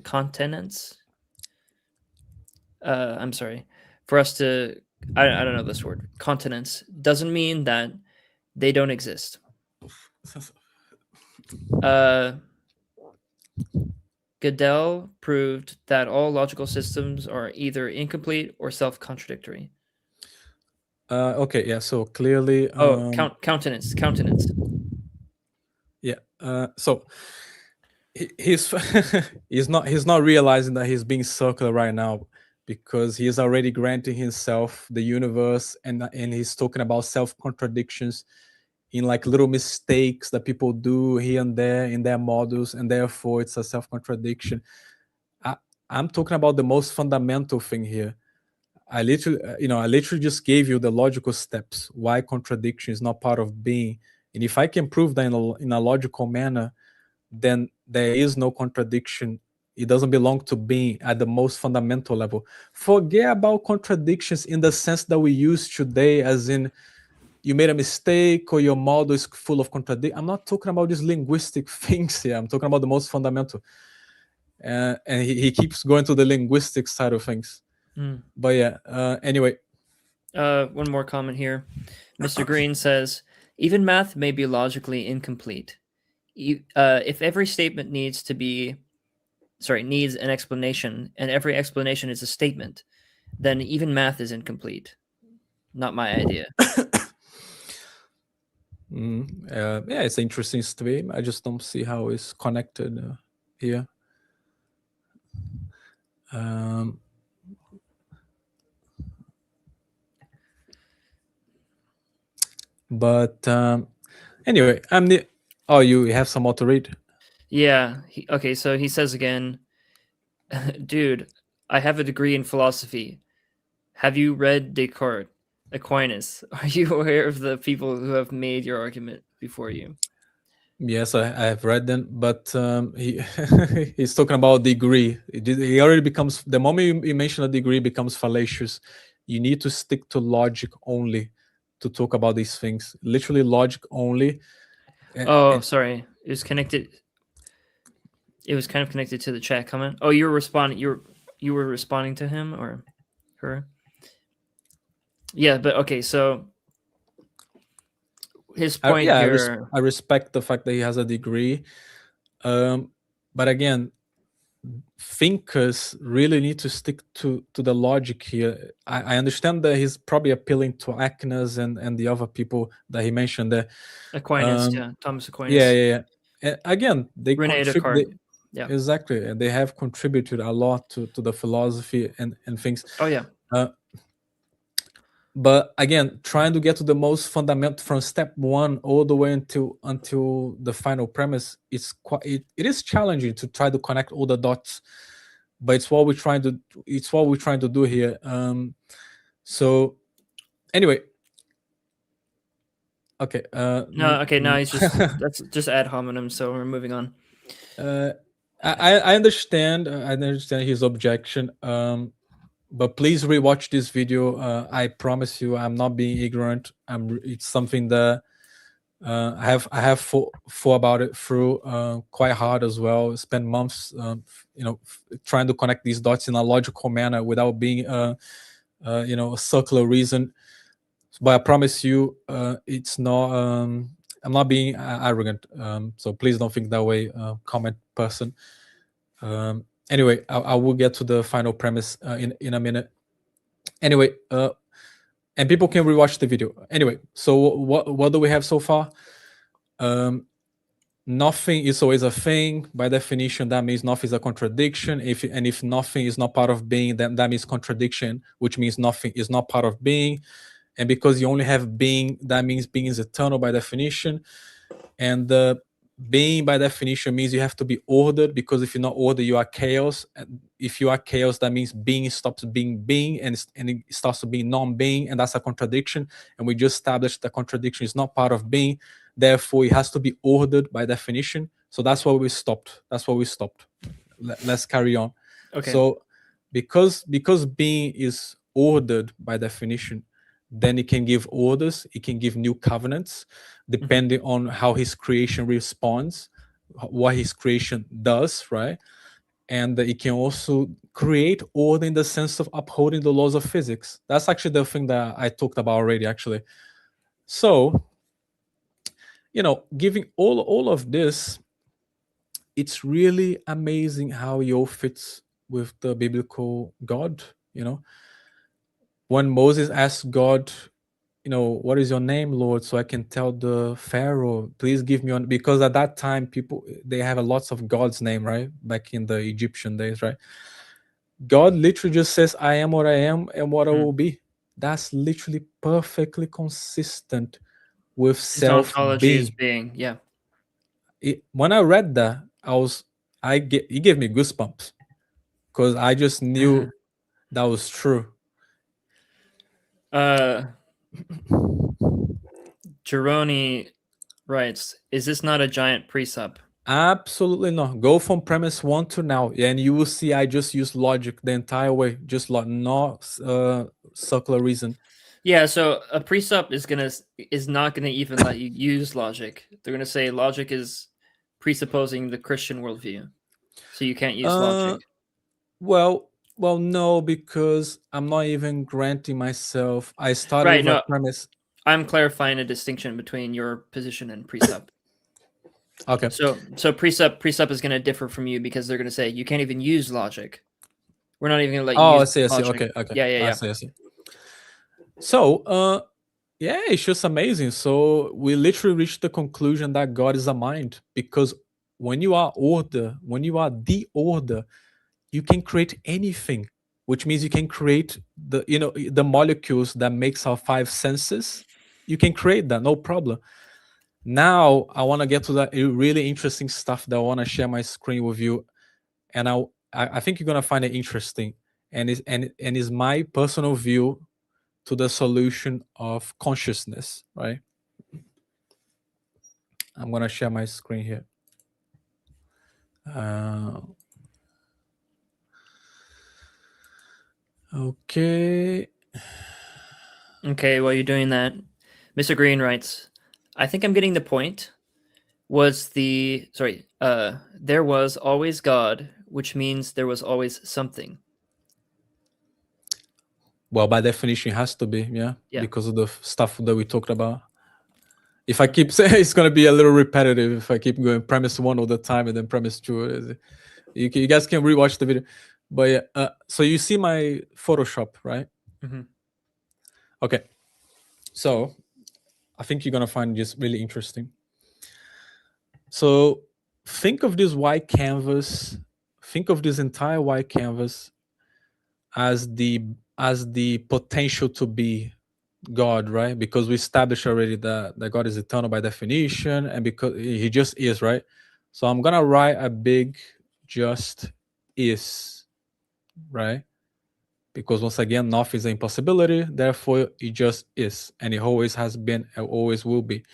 continents. I'm sorry. For us to I don't know this word. Continents doesn't mean that they don't exist. Gödel proved that all logical systems are either incomplete or self-contradictory. Okay, yeah. So clearly, countenance. Yeah. So he's he's not realizing that he's being circular right now, because he is already granting himself the universe, and he's talking about self contradictions in like little mistakes that people do here and there in their models, and therefore it's a self contradiction. I'm talking about the most fundamental thing here. I literally, I literally just gave you the logical steps why contradiction is not part of being, and if I can prove that in a logical manner, then there is no contradiction. It doesn't belong to being at the most fundamental level. Forget about contradictions in the sense that we use today, as in you made a mistake or your model is full of contradiction. I'm not talking about these linguistic things here. I'm talking about the most fundamental. And he keeps going to the linguistic side of things. But yeah, anyway. One more comment here. Mr. Green says, even math may be logically incomplete. If every statement needs an explanation, and every explanation is a statement, then even math is incomplete. Not my idea. Yeah, it's an interesting stream. I just don't see how it's connected here. But anyway, oh, you have some more to read? Yeah. Okay, so he says again, dude, I have a degree in philosophy. Have you read Descartes, Aquinas? Are you aware of the people who have made your argument before you? Yes, I have read them, but he's talking about degree. He already becomes, the moment you mention a degree, becomes fallacious. You need to stick to logic only to talk about these things. Literally logic only. Sorry. It was connected. It was kind of connected to the chat comment. Oh, you were responding. You were responding to him or her. Yeah, but okay. So his point here. I respect the fact that he has a degree, but again, thinkers really need to stick to the logic here. I understand that he's probably appealing to Aquinas and the other people that he mentioned there. Aquinas, Thomas Aquinas. Yeah. And again, they René Descartes. Yeah, exactly, and they have contributed a lot to the philosophy and things. Oh yeah. But again, trying to get to the most fundamental from step one all the way until the final premise, it is challenging to try to connect all the dots, but it's what we're trying to do here. So anyway, okay. No, he's just that's just ad hominem, so we're moving on. I understand his objection, but please rewatch this video. I promise you, I'm not being ignorant. It's something that I have thought about it through quite hard as well. Spent months, trying to connect these dots in a logical manner without being, a circular reason. But I promise you, it's not. I'm not being arrogant. So please don't think that way, comment person. Anyway, I will get to the final premise in a minute. Anyway, and people can rewatch the video. Anyway, so what do we have so far? Nothing is always a thing. By definition, that means nothing is a contradiction. If nothing is not part of being, then that means contradiction, which means nothing is not part of being. And because you only have being, that means being is eternal by definition. And being by definition means you have to be ordered, because if you're not ordered, you are chaos. And if you are chaos, that means being stops being being, and it starts to be non-being, and that's a contradiction. And we just established that contradiction is not part of being. Therefore, it has to be ordered by definition. So that's where we stopped. Let's carry on. Okay. So because being is ordered by definition, then it can give orders, it can give new covenants, depending on how his creation responds, what his creation does, right? And it can also create order in the sense of upholding the laws of physics. That's actually the thing that I talked about already, actually. So, giving all of this, it's really amazing how it all fits with the biblical God. When Moses asked God, what is your name, Lord, so I can tell the Pharaoh, please give me one, because at that time people, they have a lots of God's name, right? Back in the Egyptian days, right? God literally just says, I am what I am and what I will be. That's literally perfectly consistent with His ontology is self-being. being. Yeah. When I read that, it gave me goosebumps because I just knew that was true. Gironi writes, is this not a giant presup? Absolutely not. Go from premise 1 to now, and you will see I just use logic the entire way, just not circular reason. Yeah, so a presup is not gonna even let you use logic. They're gonna say logic is presupposing the Christian worldview, so you can't use logic. Well, no, because I'm not even granting myself. I started Right? with a No, premise. I'm clarifying a distinction between your position and presup. Okay. So presup is gonna differ from you because they're gonna say you can't even use logic. We're not even gonna let you Oh, use I see. logic. Okay. Yeah. I see. So, yeah, it's just amazing. So we literally reached the conclusion that God is a mind, because when you are the order, you can create anything, which means you can create the molecules that makes our five senses. You can create that, no problem. Now I want to get to that really interesting stuff that I want to share my screen with you, and I think you're gonna find it interesting, and is my personal view to the solution of consciousness. Right? I'm gonna share my screen here. Okay. Okay, while you're doing that, Mr. Green writes, I think I'm getting the point. There was always God, which means there was always something. Well, by definition, it has to be, yeah, Yeah. because of the stuff that we talked about. If I keep saying, it's going to be a little repetitive if I keep going premise 1 all the time and then premise 2. You guys can rewatch the video. But yeah, so you see my Photoshop, right? Mm-hmm. Okay. So I think you're going to find this really interesting. So think of this white canvas. Think of this entire white canvas as the potential to be God, right? Because we established already that God is eternal by definition, and because he just is, right? So I'm gonna write a big just is, right? Because once again, nothing is an impossibility, therefore it just is, and it always has been and always will be.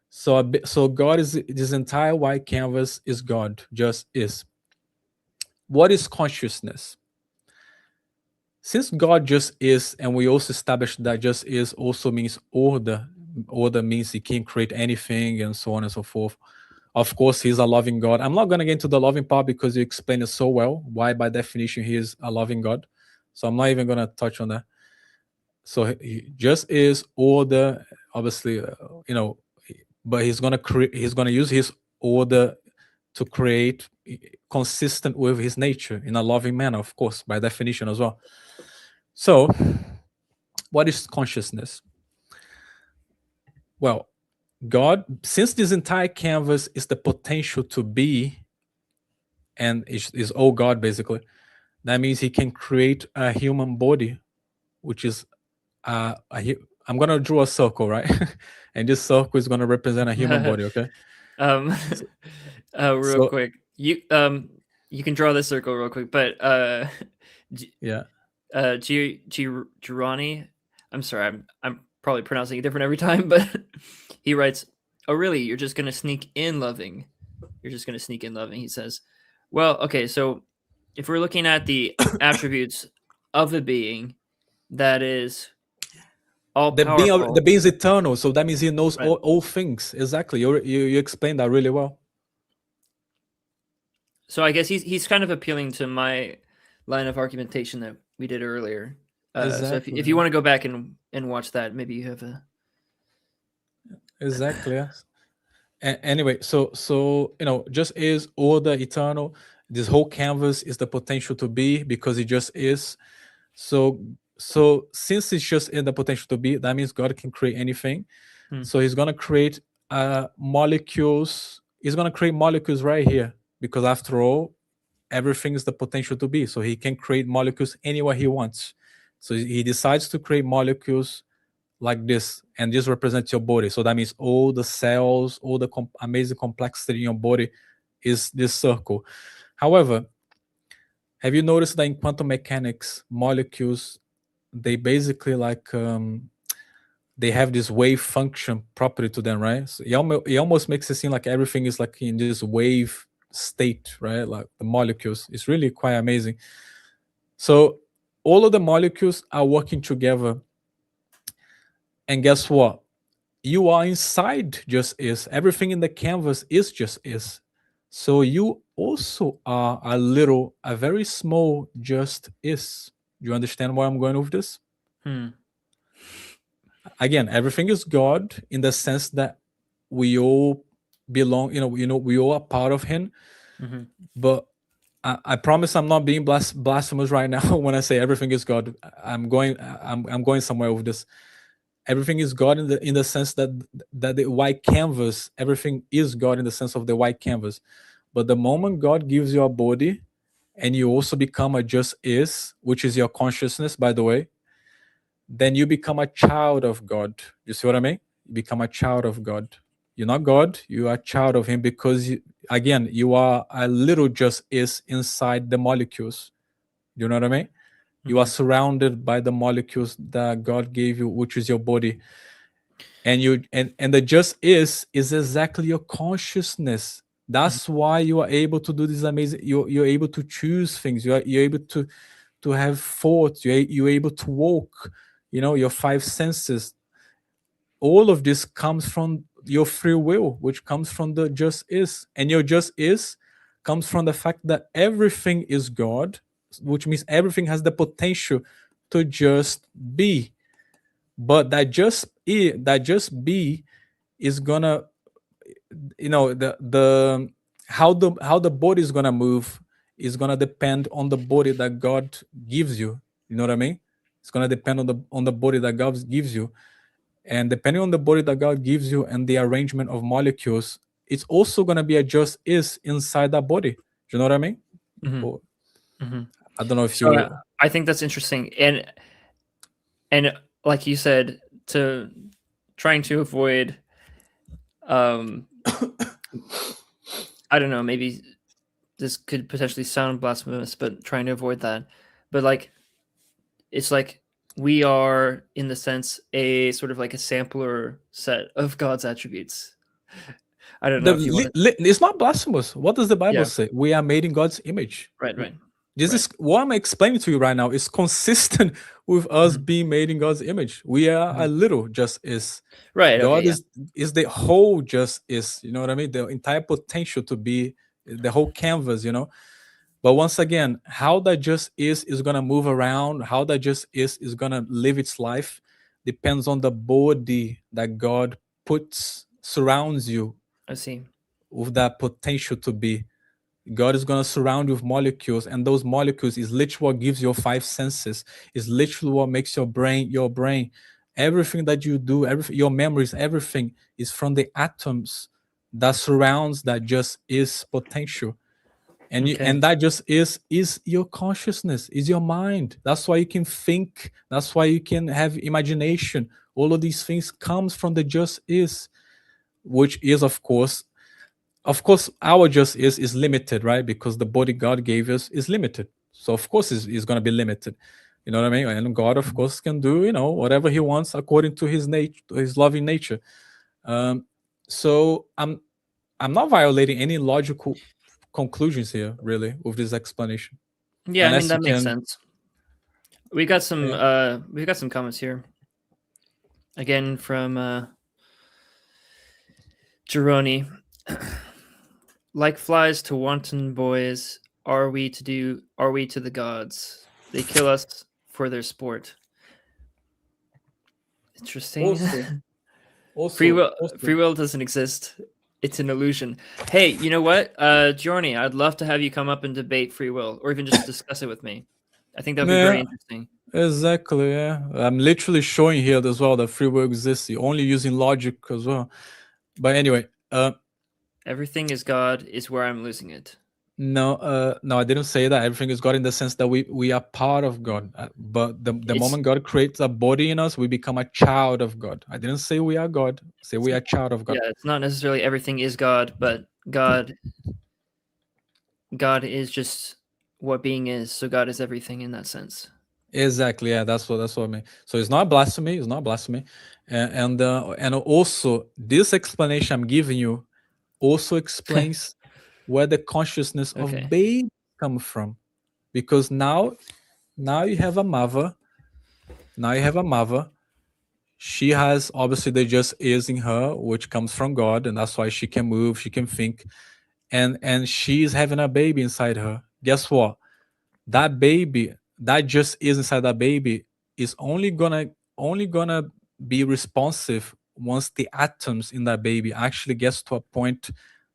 So God is, this entire white canvas is God, just is. What is consciousness? Since God just is, and we also established that just is also means order. Order means he can create anything and so on and so forth. Of course, he's a loving God. I'm not going to get into the loving part because you explained it so well, why by definition he is a loving God. So I'm not even going to touch on that. So he just is order, obviously, but he's going to use his order to create consistent with his nature in a loving manner, of course, by definition as well. So, what is consciousness? Well, God, since this entire canvas is the potential to be, and is all God basically, that means he can create a human body, which is I'm gonna draw a circle, right? And this circle is gonna represent a human body, okay? Real quick, you can draw this circle real quick, but Girani, I'm sorry, I'm probably pronouncing it different every time, but he writes, "Oh, really? You're just gonna sneak in loving? You're just gonna sneak in loving?" He says, "Well, okay, so if we're looking at the attributes of the being that is all powerful, the being is eternal, so that means he knows right. all things. Exactly, you explained that really well. So I guess he's kind of appealing to my line of argumentation that we did earlier. Exactly. So if you want to go back and watch that, maybe you have a exactly. Yes. Anyway, so just is order eternal. This whole canvas is the potential to be because it just is. So So since it's just in the potential to be, that means God can create anything. So he's gonna create molecules. He's gonna create molecules right here, because after all, everything is the potential to be. So he can create molecules anywhere he wants. So he decides to create molecules like this, and this represents your body. So that means all the cells, all the amazing complexity in your body is this circle. However, have you noticed that in quantum mechanics, molecules, they basically like they have this wave function property to them, right? So it almost makes it seem like everything is like in this wave state, right? Like the molecules. It's really quite amazing. So all of the molecules are working together. And guess what? You are inside just is. Everything in the canvas is just is. So you also are a very small just is. Do you understand where I'm going with this? Again, everything is God in the sense that we all belong, we all are part of him. But I promise I'm not being blasphemous right now when I say everything is God. I'm going somewhere with this. Everything is God in the sense that the white canvas, everything is God in the sense of the white canvas. But the moment God gives you a body, and you also become a just is, which is your consciousness, by the way, then you become a child of God. You see what I mean? You become a child of God. You're not God, you are a child of him, because you are a little just is inside the molecules. You know what I mean? You are surrounded by the molecules that God gave you, which is your body. And the just is exactly your consciousness. That's why you are able to do this amazing. You're able to choose things. You're able to have thoughts. You're able to walk. Your five senses. All of this comes from your free will, which comes from the just is. And your just is comes from the fact that everything is God, which means everything has the potential to just be. But that just be is gonna, the how the body is gonna move is gonna depend on the body that God gives you. You know what I mean? It's gonna depend on the body that God gives you. And depending on the body that God gives you and the arrangement of molecules, it's also going to be a just is inside that body. Do you know what I mean? Or, I don't know if So I think that's interesting, and like you said, to trying to avoid, I don't know, maybe this could potentially sound blasphemous, but trying to avoid that. But like, it's like we are, in the sense, a sort of like a sampler set of God's attributes. I don't know if you want to. It's not blasphemous. What does the Bible Yeah. say? We are made in God's image. Right. This is what I'm explaining to you right now. Is consistent with us being made in God's image. We are a little just is. Right. God Okay, is the whole just is. You know what I mean? The entire potential to be the whole canvas. But once again, how that just is gonna move around, how that just is gonna live its life, depends on the body that God surrounds you I see. with that potential to be. God is gonna surround you with molecules, and those molecules is literally what gives your five senses. Is literally what makes your brain your brain. Everything that you do, everything, your memories, everything is from the atoms that surrounds that just is potential. And and that just is your consciousness, is your mind. That's why you can think, that's why you can have imagination. All of these things comes from the just is, which is of course our just is limited, right? Because the body God gave us is limited, so of course it's going to be limited. You know what I mean? And God of course can do whatever he wants according to his nature, his loving nature. So I'm not violating any logical conclusions here, really, with this explanation. Yeah, I mean, Unless you that makes can. sense. We've got some comments here. Again from Gironi. Like flies to wanton boys, are we to the gods? They kill us for their sport. Interesting. Also, free will doesn't exist. It's an illusion. Hey, you know what, Giorni, I'd love to have you come up and debate free will, or even just discuss it with me. I think that'd be very interesting. Exactly. Yeah, I'm literally showing here as well that free will exists. You're only using logic as well. But anyway, Everything is God is where I'm losing it. no, no, I didn't say that everything is God in the sense that we are part of God. But the It's moment God creates a body in us, we become a child of God. I didn't say we are God. I say we are a child of God. yeah, it's not necessarily everything is God, but God is just what being is. So God is everything in that sense. Exactly. Yeah, that's what I mean. So it's not blasphemy. It's not blasphemy, and also this explanation I'm giving you also explains where the consciousness of Okay. baby come from, because now you have a mother. Now you have a mother. She has obviously the just is in her, which comes from God, and that's why she can move, she can think, and she's having a baby inside her. Guess what? That baby, that just is inside that baby, is only gonna be responsive once the atoms in that baby actually gets to a point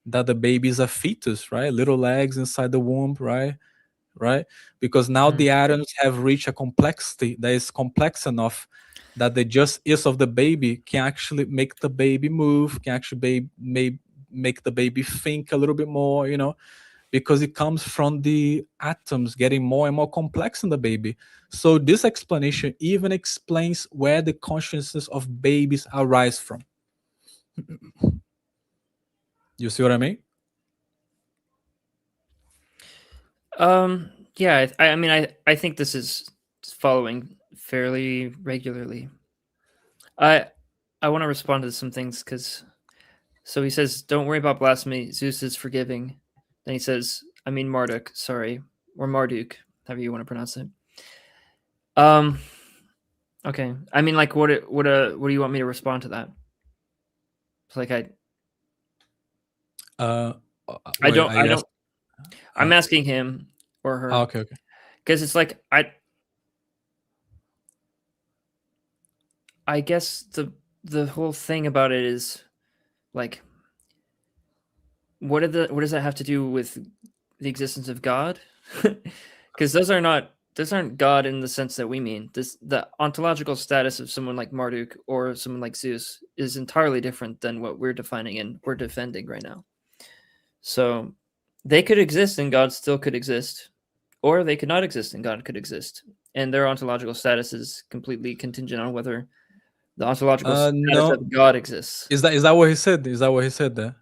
that the baby is a fetus, right? Little legs inside the womb, right? Because now Mm. the atoms have reached a complexity that is complex enough that the just is of the baby can actually make the baby move, can actually make the baby think a little bit more, because it comes from the atoms getting more and more complex in the baby. So this explanation even explains where the consciousness of babies arise from. You see what I mean? Yeah, I mean I think this is following fairly regularly. I I want to respond to some things because so he says, "Don't worry about blasphemy. Zeus is forgiving." Then he says, "I mean Marduk, sorry, or Marduk, however you want to pronounce it." Um. Okay. I mean, like, what do you want me to respond to that? It's like Uh, I wait, don't, are I you don't. asking? I'm asking him or her Okay, okay. because it's like I guess the whole thing about it is like what does that have to do with the existence of God? Because those aren't God in the sense that we mean. The ontological status of someone like Marduk or someone like Zeus is entirely different than what we're defining and we're defending right now. So they could exist and God still could exist, or they could not exist and God could exist. And their ontological status is completely contingent on whether the ontological status No, of God exists. is that what he said? Is that what he said there?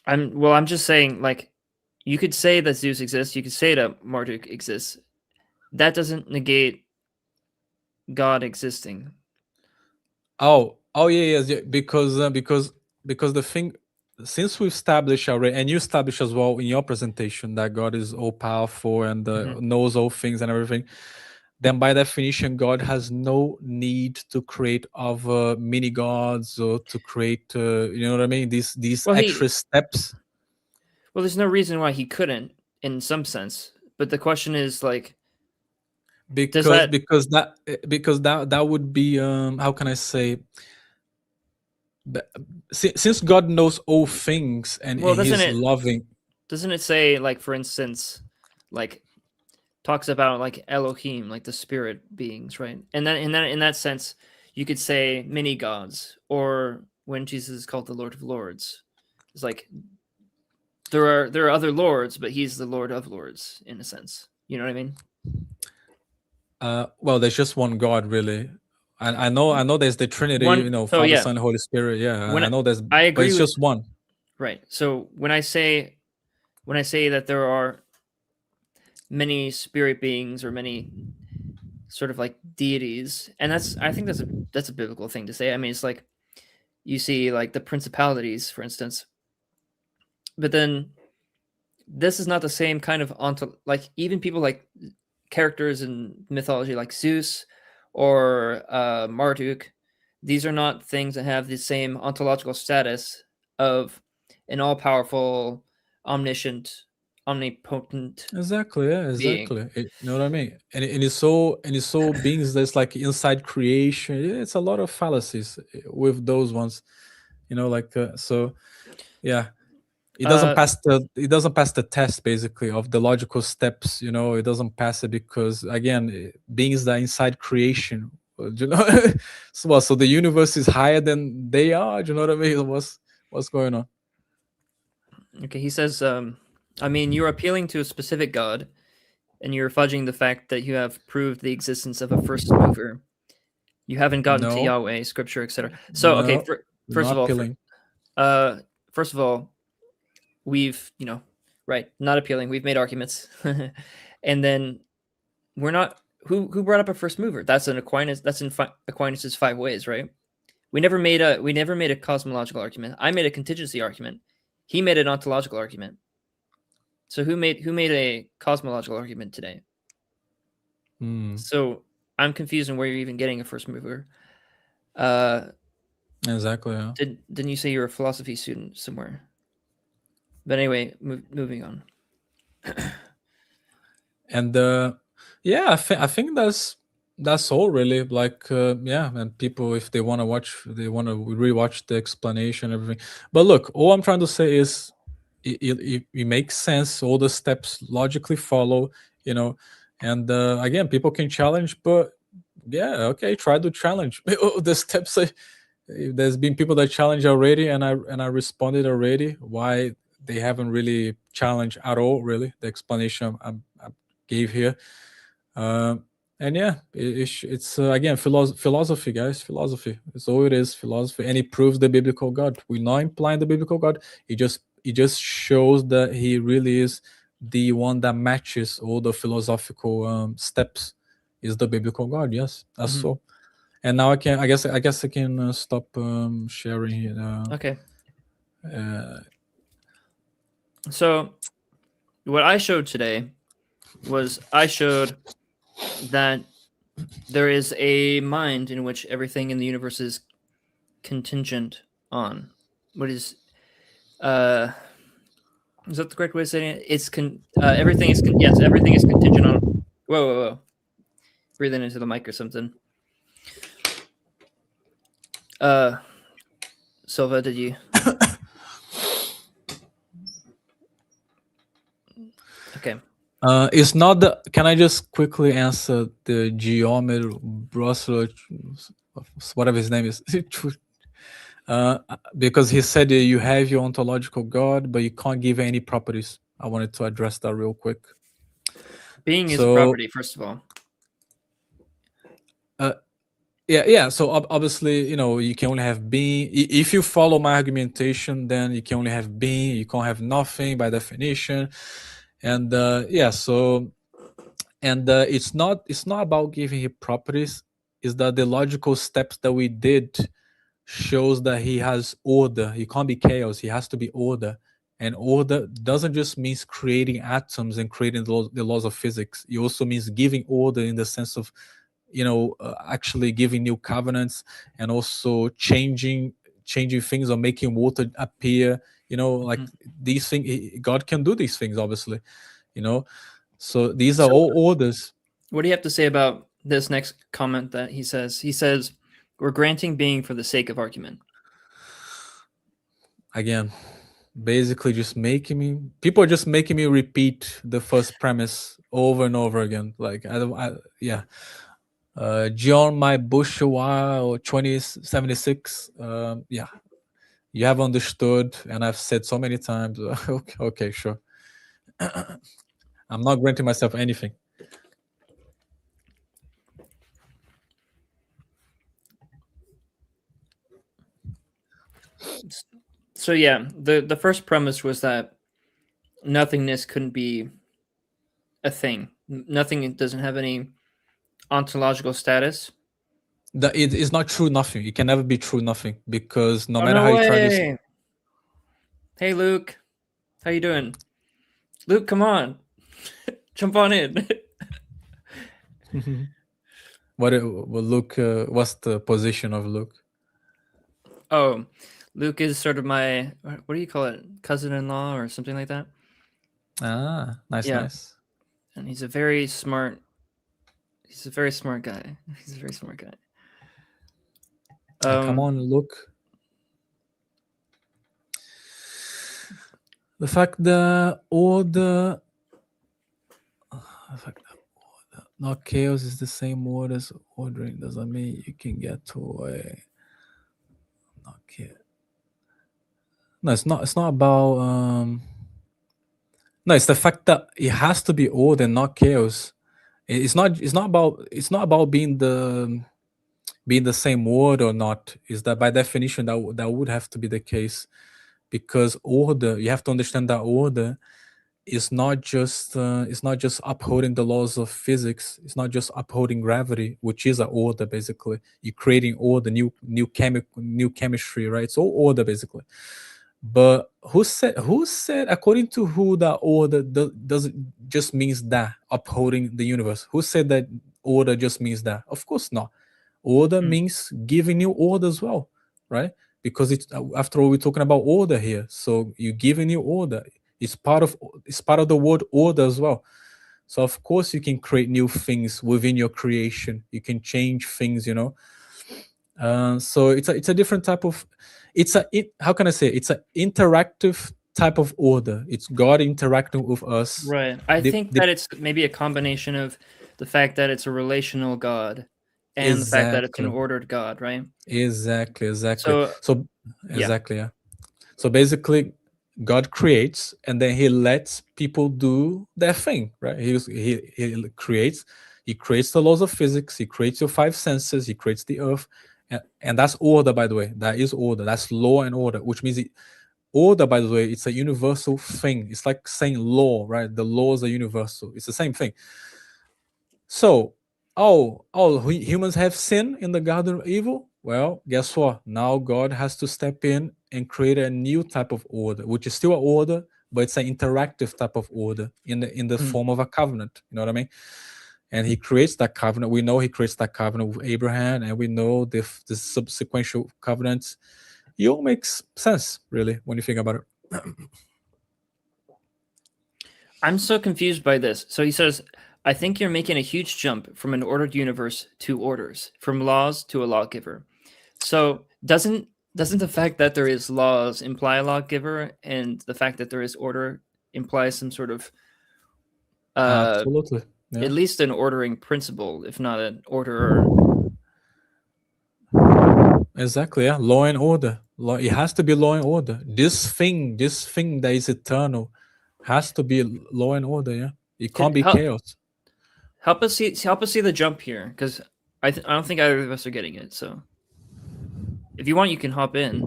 I'm just saying, like, you could say that Zeus exists, you could say that Marduk exists. That doesn't negate God existing. Oh, yeah, yes, yeah. Because the thing, since we established already, and you established as well in your presentation that God is all powerful and Mhm. knows all things and everything, then by definition, God has no need to create other mini gods or to create, you know what I mean? These Well, extra steps. there's no reason why he couldn't, in some sense. But the question is, like, does because that? because that because that would be, how can I say, But since God knows all things, Well, and He's loving. doesn't it say, like, for instance, like talks about like Elohim, like the spirit beings, right? And then in that sense, you could say many gods, or when Jesus is called the Lord of Lords, it's like there are other lords, but he's the Lord of Lords in a sense. You know what I mean? Well, there's just one God, really. I know there's the Trinity, One. So Father, yeah, Son, Holy Spirit. Yeah, when I know there's, I but agree it's with just one. right. So when I say that there are many spirit beings or many sort of like deities, and I think that's a biblical thing to say. I mean, it's like you see like the principalities, for instance, but then this is not the same kind of like even people like characters in mythology like Zeus or Marduk. These are not things that have the same ontological status of an all-powerful, omniscient, omnipotent Exactly. Yeah. being. Exactly. You know what I mean? And it's so beings that's like inside creation. It's a lot of fallacies with those ones. Like, so. Yeah. It doesn't pass the test basically of the logical steps. It doesn't pass it because again, beings that inside creation. You know, so the universe is higher than they are. Do you know what I mean? What's going on? Okay, he says, I mean, you're appealing to a specific God, and you're fudging the fact that you have proved the existence of a first mover. You haven't gotten to No, Yahweh, Scripture, etc. So, okay, no, we're first of not all, appealing. first of all, we've right, not appealing. We've made arguments, and then we're not. Who brought up a first mover? That's an Aquinas. That's in Aquinas's 5 ways, right? We never made a cosmological argument. I made a contingency argument. He made an ontological argument. So who made a cosmological argument today? So I'm confused on where you're even getting a first mover. Exactly. Yeah. Didn't you say you're a philosophy student somewhere? But anyway, moving on. And yeah, I think that's all really. Like yeah, and people, if they want to rewatch the explanation, everything. But look, all I'm trying to say is it makes sense. All the steps logically follow. And again, people can challenge, but yeah, okay, try to challenge the steps. There's been people that challenge already, and I responded already. Why they haven't really challenged at all, really, the explanation I gave here. And yeah, it's again philosophy, guys. Philosophy. It's all it is, philosophy, and it proves the biblical God. We're not implying the biblical God. It just shows that he really is the one that matches all the philosophical steps. Is the biblical God? Yes, that's so. And now I guess I can stop sharing here. Okay. So what I showed today was I showed that there is a mind in which everything in the universe is contingent on. What is that the correct way of saying it? It's everything is yes, everything is contingent on. Whoa. Breathing into the mic or something. Silva, did you? Okay. It's not the. Can I just quickly answer the geometer Brussels, whatever his name is? Because he said you have your ontological God, but you can't give any properties. I wanted to address that real quick. Being is a property, first of all. Yeah. So obviously, you can only have being. If you follow my argumentation, then you can only have being. You can't have nothing by definition. And yeah, so and it's not about giving him properties. Is that the logical steps that we did shows that he has order. He can't be chaos. He has to be order. And order doesn't just mean creating atoms and creating the laws of physics. It also means giving order in the sense of actually giving new covenants and also changing things or making water appear, like these things. God can do these things, obviously, so these are all orders. What do you have to say about this next comment that he says? He says we're granting being for the sake of argument. Again, basically just people are just making me repeat the first premise over and over again. Like yeah. John, my Bourgeois 2076. Yeah, you have understood, and I've said so many times. Okay, sure. I'm not granting myself anything. So yeah, the first premise was that nothingness couldn't be a thing. Nothing doesn't have any ontological status. That it is not true nothing. It can never be true nothing, because no matter how you try to. Hey Luke, how you doing? Luke, come on, jump on in. What Luke? What's the position of Luke? Oh, Luke is sort of my, what do you call it, cousin-in-law or something like that. Ah, nice, yeah. Nice. And he's a very smart guy. He's a very smart guy. Come on, Luke. The fact that order, not chaos, is the same word as ordering doesn't mean you can get to a not chaos. No, it's not. It's not about. No, it's the fact that it has to be order, not chaos. It's not. It's not about. It's not about being the same word or not. Is that by definition that would have to be the case, because order. You have to understand that order is not just upholding the laws of physics. It's not just upholding gravity, which is an order basically. You're creating order, new chemistry, right? It's all order basically. But who said according to who that order doesn't just means that upholding the universe? Who said that order just means that? Of course not. Order means giving new order as well, right? Because it's after all we're talking about order here. So you give a new order. It's part of the word order as well. So of course you can create new things within your creation. You can change things, so it's a different type of. How can I say it's an interactive type of order. It's God interacting with us. Right. I think that it's maybe a combination of the fact that it's a relational God and the fact that it's an Exactly. ordered God, right? Exactly. So So yeah. exactly, yeah. So basically, God creates, and then He lets people do their thing, right? He creates. He creates the laws of physics. He creates your five senses. He creates the earth, and that's order. By the way, that is order. That's law and order, which means order. By the way, it's a universal thing. It's like saying law, right? The laws are universal. It's the same thing. So, all humans have sinned in the Garden of Evil. Well, guess what? Now God has to step in and create a new type of order, which is still an order, but it's an interactive type of order in the form of a covenant. You know what I mean? And He creates that covenant. We know He creates that covenant with Abraham, and we know the subsequent covenants. It all makes sense, really, when you think about it. I'm so confused by this. So he says, I think you're making a huge jump from an ordered universe to orders, from laws to a lawgiver. So doesn't the fact that there is laws imply a lawgiver, and the fact that there is order implies some sort of Absolutely. Yeah. at least an ordering principle, if not an orderer? Exactly, yeah. Law and order. Law, it has to be law and order. This thing that is eternal has to be law and order, yeah. It can't be chaos. Help us see the jump here, because I don't think either of us are getting it. So if you want, you can hop in.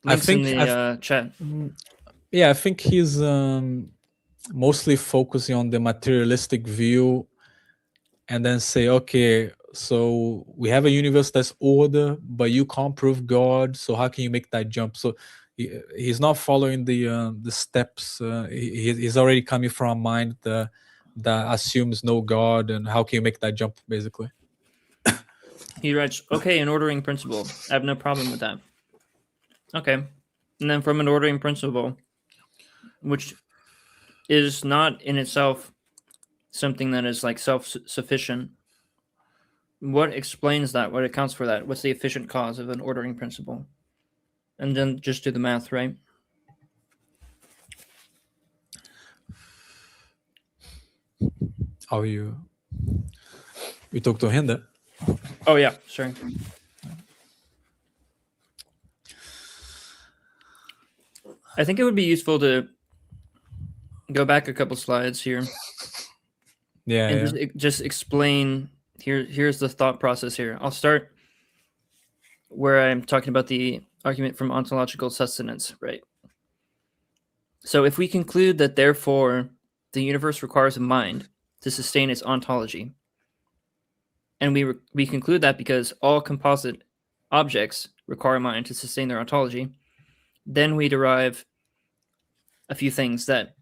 Links in the chat. Yeah, I think he's mostly focusing on the materialistic view, and then say, okay, so we have a universe that's order, but you can't prove God, so how can you make that jump? So he's not following the steps. He's already coming from a mind that assumes no God, and how can you make that jump, basically? He writes, okay, an ordering principle. I have no problem with that. Okay. And then from an ordering principle, which is not in itself something that is like self-sufficient, what explains that? What accounts for that? What's the efficient cause of an ordering principle? And then just do the math, right? How you talk to him there? Oh yeah, sorry. I think it would be useful to go back a couple slides here. Yeah, and just explain. Here's the thought process here. I'll start where I'm talking about the argument from ontological sustenance, right? So if we conclude that therefore the universe requires a mind to sustain its ontology, and we conclude that because all composite objects require a mind to sustain their ontology, then we derive a few things: that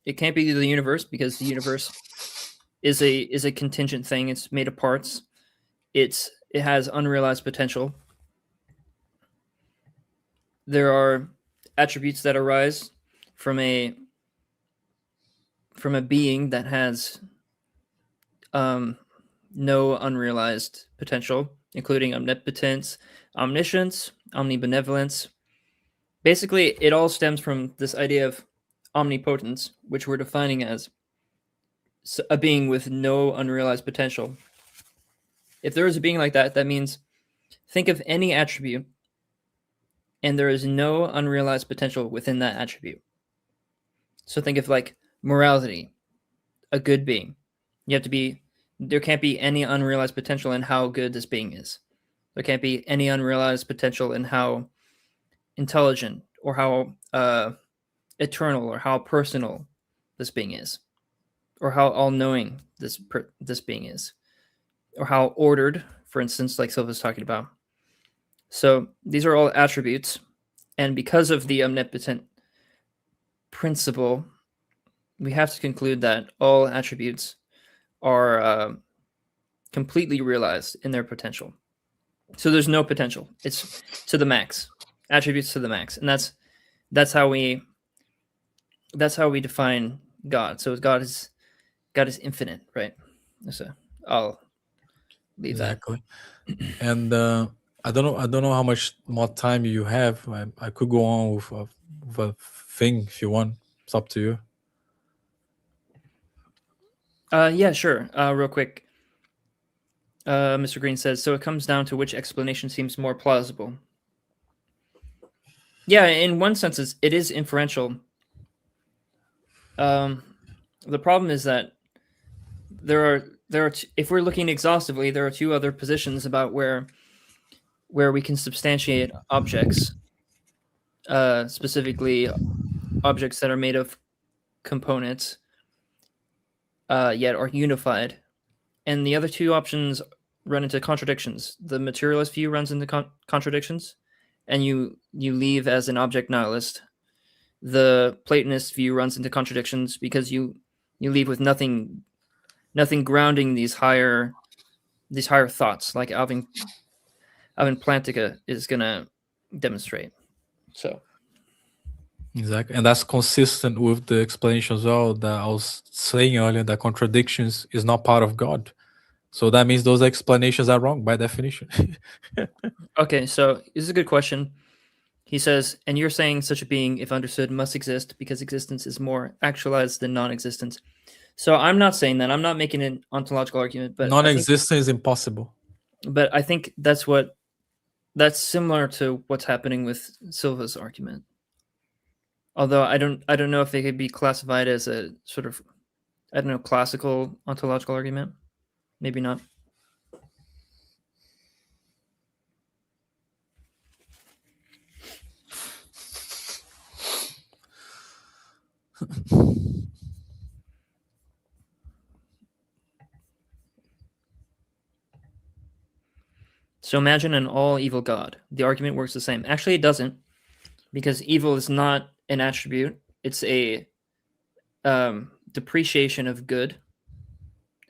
it can't be the universe because the universe is a contingent thing. It's made of parts. It has unrealized potential. There are attributes that arise from a being that has no unrealized potential, including omnipotence, omniscience, omnibenevolence. Basically, it all stems from this idea of omnipotence, which we're defining as a being with no unrealized potential. If there is a being like that, that means think of any attribute and there is no unrealized potential within that attribute. So think of like morality, a good being. There can't be any unrealized potential in how good this being is. There can't be any unrealized potential in how intelligent or how eternal or how personal this being is, or how all-knowing this being is, or how ordered, for instance, like Silva's talking about. So these are all attributes, and because of the omnipotent principle, we have to conclude that all attributes are completely realized in their potential. So there's no potential; it's to the max, attributes to the max, and that's how we define God. So God is infinite, right? So I'll leave Exactly. And I don't know how much more time you have. I could go on with a thing if you want. It's up to you. that. Yeah, sure. Real quick. Mr. Green says, so it comes down to which explanation seems more plausible. Yeah, in one sense, it is inferential. The problem is that there are if we're looking exhaustively, there are two other positions about where we can substantiate objects, specifically objects that are made of components, yet are unified. And the other two options run into contradictions. The materialist view runs into contradictions, and you leave as an object nihilist. The Platonist view runs into contradictions because you leave with nothing grounding these higher thoughts, like Alvin Plantinga is gonna demonstrate. So Exactly, and that's consistent with the explanation as well that I was saying earlier. That contradictions is not part of God, so that means those explanations are wrong by definition. okay, so this is a good question. He says, and you're saying such a being, if understood, must exist because existence is more actualized than non-existence. So I'm not saying that. I'm not making an ontological argument, but Non-existence is impossible. I think that's similar to what's happening with Silva's argument. Although I don't know if it could be classified as a sort of, I don't know, classical ontological argument. Maybe not. So imagine an all evil God. The argument works the same. Actually, it doesn't, because evil is not an attribute. It's a depreciation of good.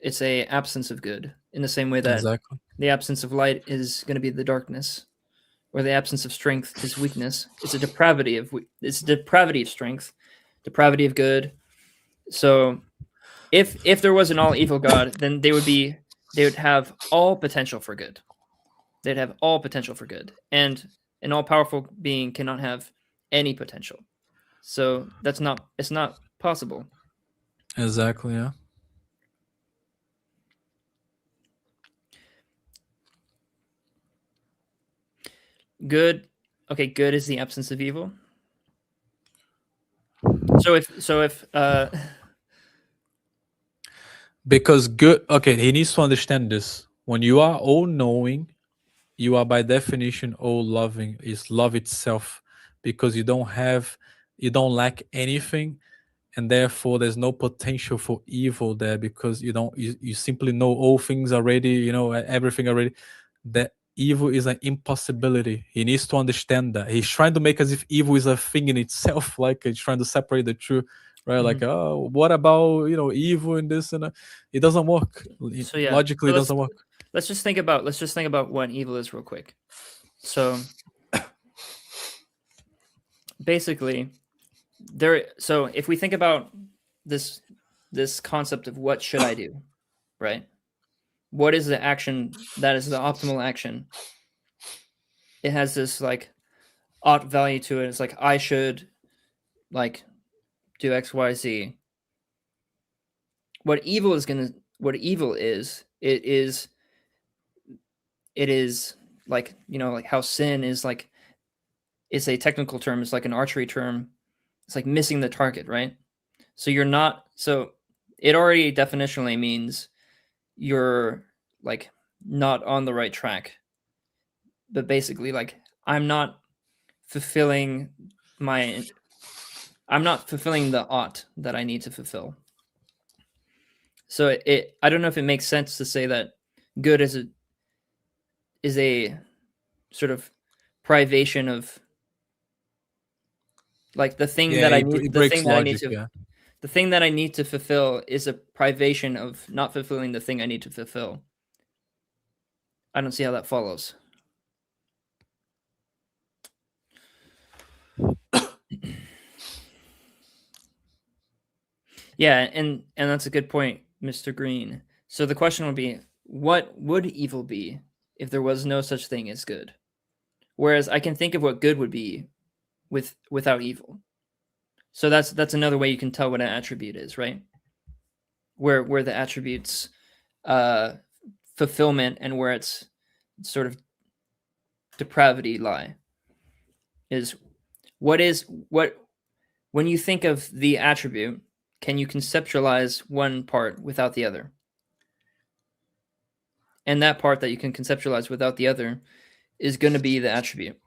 It's a absence of good, in the same way that Exactly. the absence of light is going to be the darkness, or the absence of strength is weakness. It's a depravity of strength, depravity of good. So if there was an all evil God, then they would have all potential for good. They'd have all potential for good, and an all powerful being cannot have any potential. So it's not possible. Exactly. Yeah. Good. Okay, good is the absence of evil. So if Because good. Okay, he needs to understand this. When you are all knowing, you are by definition all loving. Is love itself, because you don't lack anything, and therefore there's no potential for evil there, because you simply know all things already. You know everything already. That evil is an impossibility. He needs to understand that. He's trying to make as if evil is a thing in itself, like he's trying to separate the two, right? Like, oh, what about evil in this and it doesn't work. So yeah, Logically, so it doesn't work. let's just think about what evil is real quick. So basically, so if we think about this concept of what should I do, right? What is the action that is the optimal action? it has this like ought value to it. It's like I should like do X, Y, Z. What evil is, it is like, like how sin is like, it's a technical term, it's like an archery term. It's like missing the target, right? So it already definitionally means you're like not on the right track. But basically, like I'm not fulfilling the ought that I need to fulfill. So I don't know if it makes sense to say that good is a sort of privation of like the thing that I need, it breaks logic. Yeah, the thing that I need to fulfill is a privation of not fulfilling the thing I need to fulfill. I don't see how that follows. Yeah, and that's a good point, Mr. Green. So the question would be, what would evil be if there was no such thing as good? Whereas I can think of what good would be without evil. So that's another way you can tell what an attribute is, right? Where the attributes fulfillment and where its sort of depravity lie is what when you think of the attribute, can you conceptualize one part without the other? And that part that you can conceptualize without the other is going to be the attribute.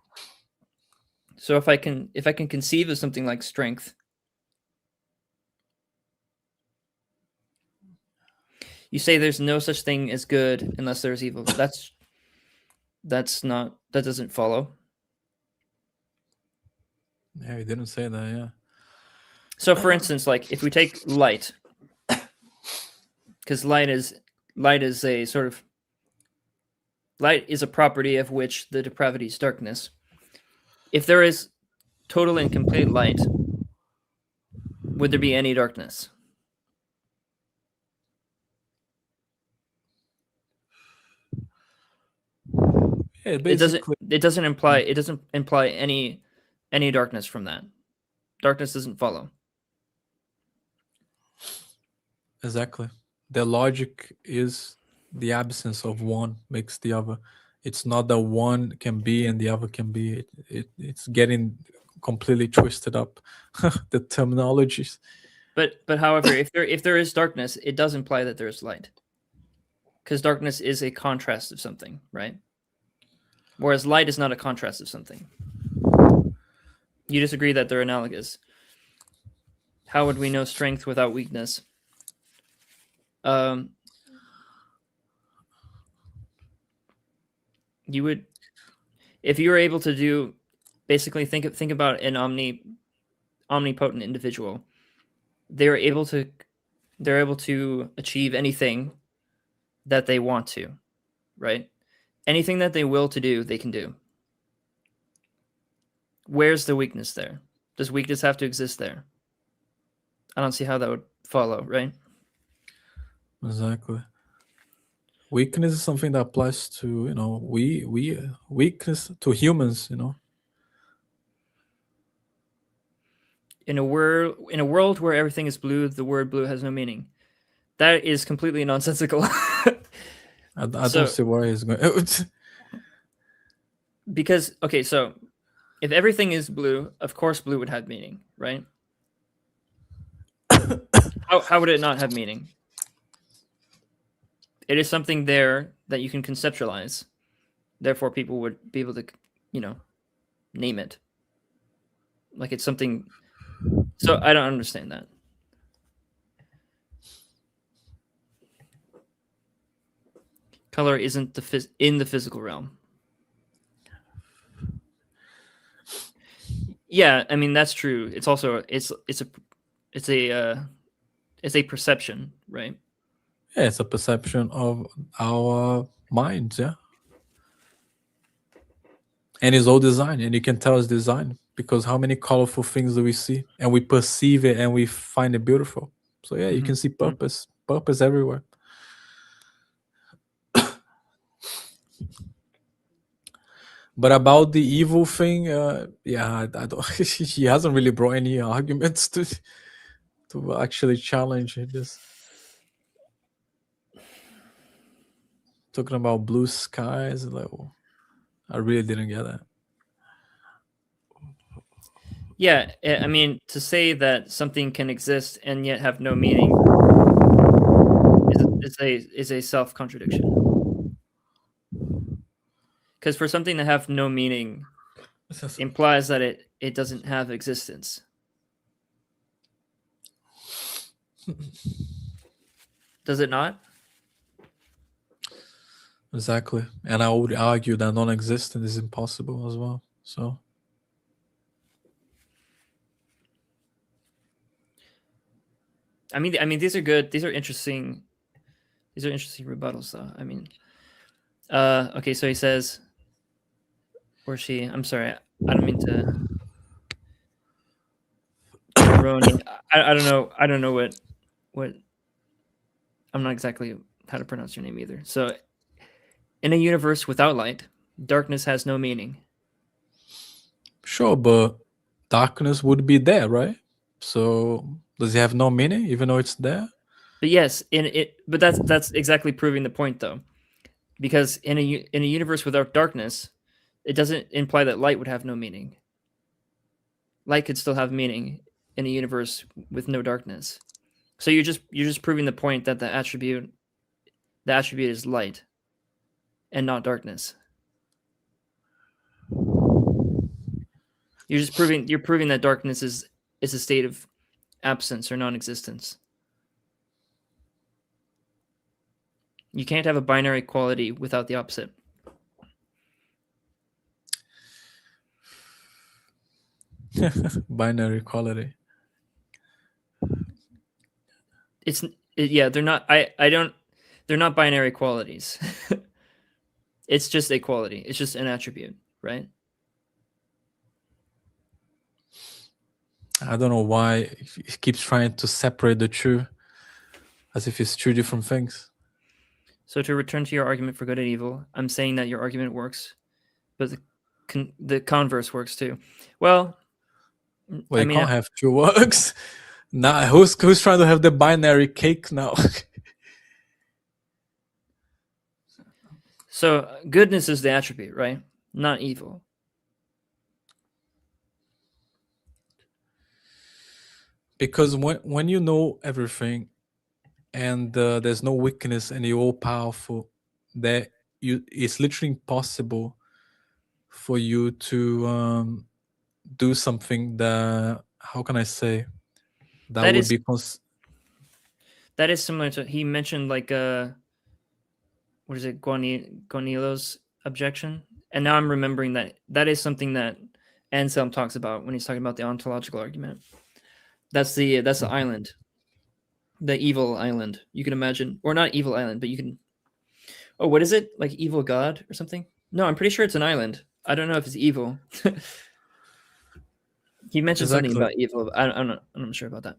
So if I can conceive of something like strength, you say there's no such thing as good unless there's evil. That doesn't follow. Yeah, he didn't say that. Yeah. So for instance, like if we take light, because light is a sort of light is a property of which the depravity is darkness. If there is total and complete light, would there be any darkness? Yeah, basically. It doesn't imply any darkness from that. Darkness doesn't follow. Exactly. The logic is the absence of one makes the other. It's not that one can be and the other can be. It's getting completely twisted up. The terminologies. But however, if there is darkness, it does imply that there is light. Because darkness is a contrast of something, right? Whereas light is not a contrast of something. You disagree that they're analogous. How would we know strength without weakness? You would, if you were able to do, basically think about an omnipotent individual. They're able to achieve anything that they want to, right? Anything that they will to do, they can do. Where's the weakness there? Does weakness have to exist there? I don't see how that would follow, right? Exactly. Weakness is something that applies to, weakness to humans, In a world where everything is blue, the word blue has no meaning. That is completely nonsensical. I don't see why he's going. Because okay, so if everything is blue, of course blue would have meaning, right? How would it not have meaning? It is something there that you can conceptualize. Therefore, people would be able to, name it. Like it's something. So I don't understand that. Color isn't in the physical realm. Yeah, I mean that's true. It's also it's a perception, right? Yeah, it's a perception of our minds, yeah. And it's all design, and you can tell it's design because how many colorful things do we see, and we perceive it, and we find it beautiful. So yeah, you can see purpose everywhere. But about the evil thing, yeah, I don't. He hasn't really brought any arguments to actually challenge this. Talking about blue skies, like, I really didn't get that. Yeah, I mean, to say that something can exist and yet have no meaning is a self contradiction. Because for something to have no meaning implies that it doesn't have existence. Does it not? Exactly, and I would argue that non-existent is impossible as well. So, I mean, these are good. These are interesting. These are interesting rebuttals, though. I mean, okay. So he says, or she. I'm sorry. I don't mean to Roni. I don't know. I don't know what. I'm not exactly how to pronounce your name either. So, in a universe without light, darkness has no meaning. sure, but darkness would be there, right? So, does it have no meaning, even though it's there? But yes, But that's exactly proving the point, though, because in a universe without darkness, it doesn't imply that light would have no meaning. Light could still have meaning in a universe with no darkness. So you're just proving the point that the attribute is light and not darkness. You're proving that darkness is a state of absence or non-existence. You can't have a binary quality without the opposite. Binary quality. Yeah, they're not. I don't. They're not binary qualities. It's just a quality. It's just an attribute, right? I don't know why he keeps trying to separate the two as if it's two different things. So to return to your argument for good and evil, I'm saying that your argument works, but the converse works too. Well, Well, I you mean, can't have two works. Now, who's trying to have the binary cake now? so goodness is the attribute, right? Not evil. Because when you know everything and there's no weakness and you're all powerful, that it's literally impossible for you to do something that, how can I say, that That would is be similar to he mentioned like what is it, Guanilo's objection, and now I'm remembering that is something that Anselm talks about when he's talking about the ontological argument. That's the island, the evil island. You can imagine, or not evil island, but you can. Oh, what is it? Like evil god or something? No, I'm pretty sure it's an island. I don't know if it's evil. He mentioned something exactly. about evil. I'm not sure about that.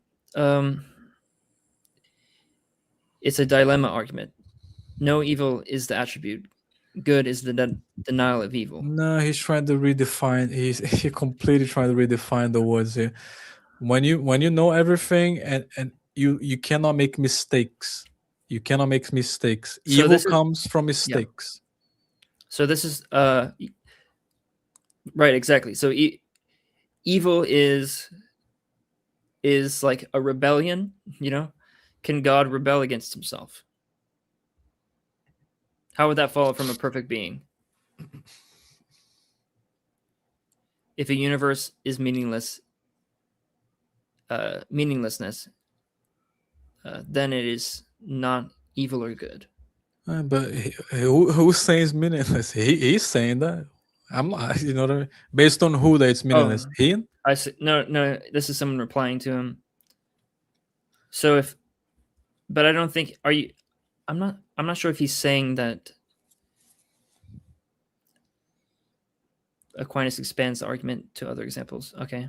It's a dilemma argument. No evil is the attribute. Good is the denial of evil. No, he's trying to redefine. He completely trying to redefine the words here. When you know everything and you cannot make mistakes. You cannot make mistakes. So Evil this is comes from yeah. mistakes. So this is right, exactly. So evil is like a rebellion, you know? Can God rebel against himself? How would that follow from a perfect being? If a universe is meaninglessness, then it is not evil or good. But who's saying it's meaningless? He's saying that. I'm not. You know what I mean? Based on who that it's meaningless. Oh, He. I see. No. This is someone replying to him. So but I don't think. Are you? I'm not sure if he's saying that Aquinas expands the argument to other examples. Okay,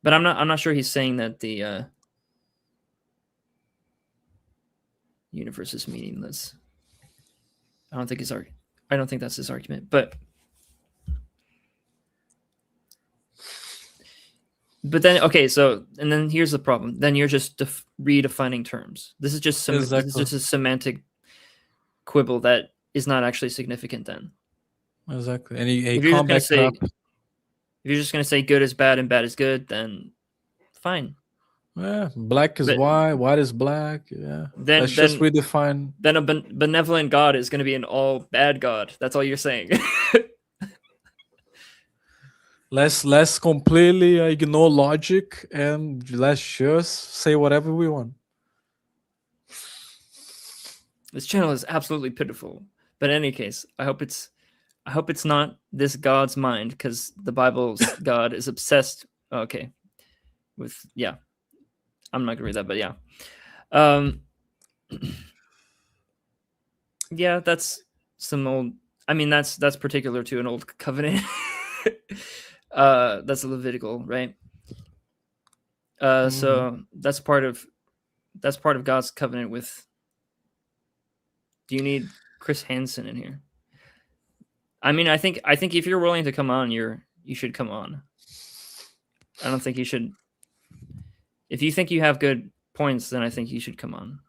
but I'm not sure he's saying that the universe is meaningless. I don't think that's his argument. But But then, okay, so and then here's the problem. Then you're just redefining terms. This is just this is just a semantic quibble that is not actually significant. Then exactly, and you if you're just can't gonna back it up. say if you're just gonna say good is bad and bad is good, then fine. Yeah, black is But white is black. Yeah, then let's just then redefine. then a benevolent God is going to be an all bad God. That's all you're saying. Let's completely ignore logic and let's just say whatever we want. This channel is absolutely pitiful. But in any case, I hope it's not this God's mind, because the Bible's God is obsessed. Okay, with I'm not gonna read that, but yeah, yeah, that's some old. I mean, that's particular to an old covenant. That's a Levitical, right? So that's part of God's covenant with. Do you need Chris Hansen in here? I mean, I think if you're willing to come on, you should come on. I don't think you should. If you think you have good points, then I think you should come on.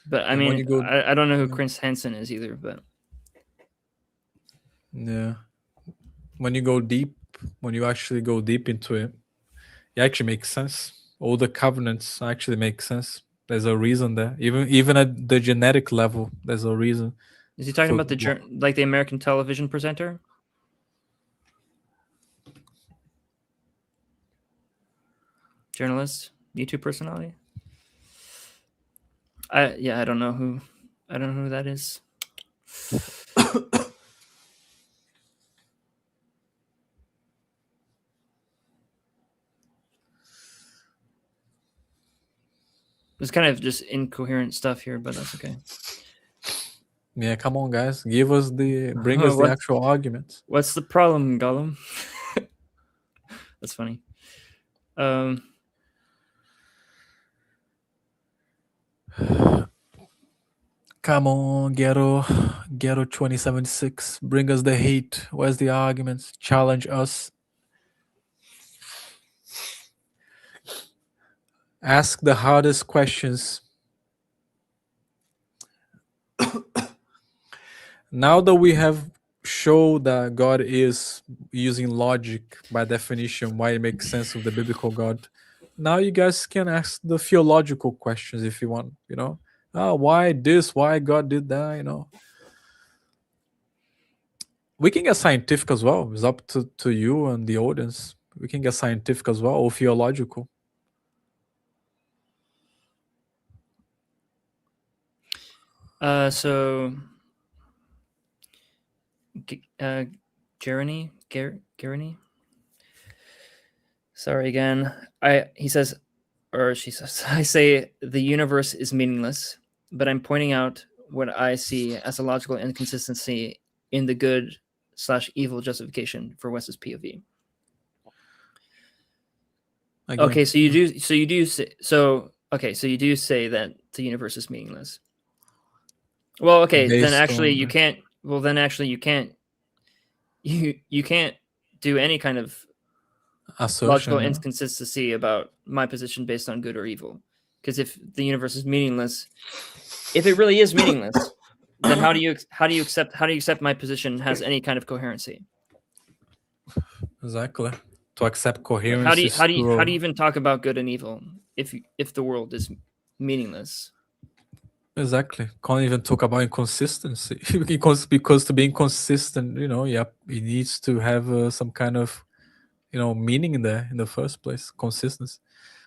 But I mean, I don't know who Chris Hansen is either. But yeah, when you go deep, when you actually go deep into it, it actually makes sense. All the covenants actually make sense. There's a reason there. Even at the genetic level, there's a reason. Is he talking about the American television presenter? Journalist, YouTube personality? I don't know who that is. It's kind of just incoherent stuff here, but that's okay. Yeah, come on, guys. Bring us the actual arguments. What's the problem, Gollum? That's funny. Come on, Ghetto 2076. Bring us the hate. Where's the arguments? Challenge us. Ask the hardest questions. Now that we have showed that God is using logic by definition, why it makes sense of the biblical God, now you guys can ask the theological questions if you want, why this, why God did that, We can get scientific as well. It's up to you and the audience. We can get scientific as well, or theological. So Jeremy. Sorry again. He says, or she says, I say the universe is meaningless, but I'm pointing out what I see as a logical inconsistency in the good/evil justification for Wes's POV. Again. Okay, so you do say that the universe is meaningless. Well, okay, then actually you can't. Well, then actually you can't. You can't do any kind of logical inconsistency about my position based on good or evil. Because if the universe is meaningless, if it really is meaningless, then how do you accept my position has any kind of coherency? Exactly. To accept coherence. How do you even talk about good and evil if the world is meaningless? Exactly. Can't even talk about inconsistency because to be inconsistent, it needs to have some kind of, meaning in there in the first place. Consistency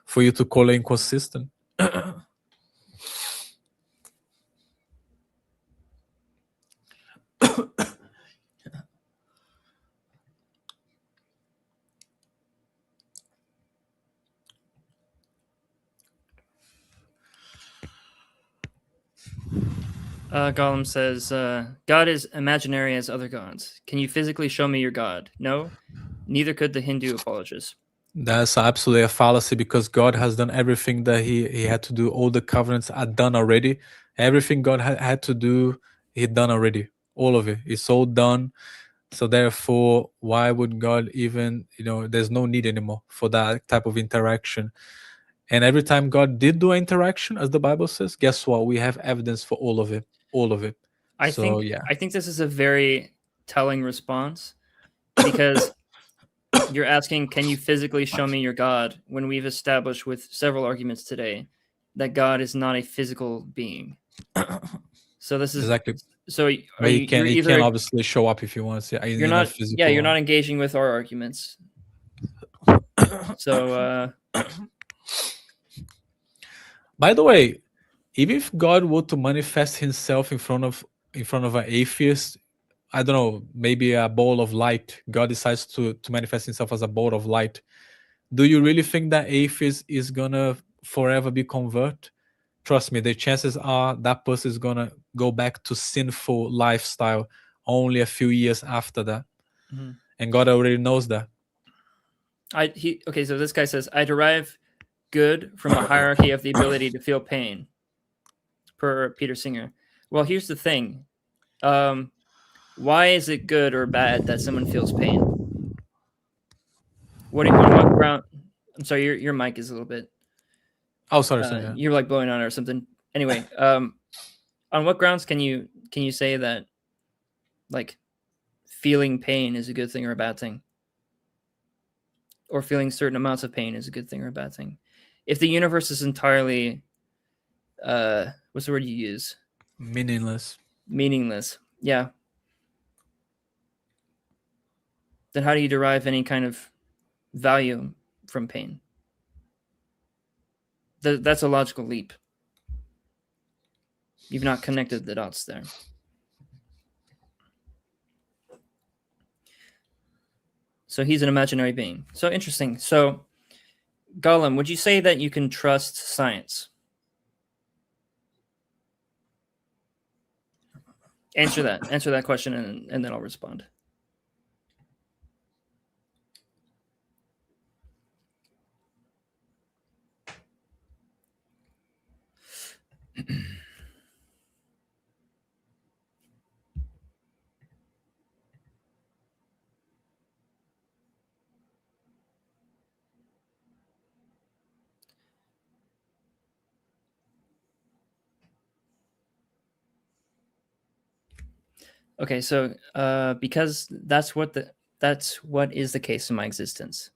for you to call it inconsistent. Gollum says, God is imaginary as other gods. Can you physically show me your God? No, neither could the Hindu apologists. That's absolutely a fallacy because God has done everything that he had to do. All the covenants are done already. Everything God had to do, he done already. All of it. It's all done. So therefore, why would God even, there's no need anymore for that type of interaction. And every time God did do an interaction, as the Bible says, guess what? We have evidence for all of it. All of it. I think this is a very telling response, because you're asking, can you physically show me your God, when we've established with several arguments today that God is not a physical being. So this is exactly. So But he can obviously show up if you want to see. You're not physical. Yeah, you're not engaging with our arguments. So by the way, even if God were to manifest himself in front of an atheist, I don't know, maybe a ball of light, God decides to manifest himself as a ball of light, do you really think that atheist is gonna forever be convert? Trust me, the chances are that person is gonna go back to sinful lifestyle only a few years after that. Mm-hmm. And God already knows that. Okay, so this guy says, I derive good from a hierarchy of the ability to feel pain, per Peter Singer. Well, here's the thing. Why is it good or bad that someone feels pain? On what ground? I'm sorry, your mic is a little bit. Oh, sorry. You're like blowing on it or something. Anyway, on what grounds can you say that, like, feeling pain is a good thing or a bad thing, or feeling certain amounts of pain is a good thing or a bad thing? If the universe is entirely, what's the word you use? Meaningless. Yeah. Then how do you derive any kind of value from pain? That's a logical leap. You've not connected the dots there. So he's an imaginary being. So interesting. So, Gollum, would you say that you can trust science? Answer that question, and then I'll respond. Okay, so because that's what is the case in my existence.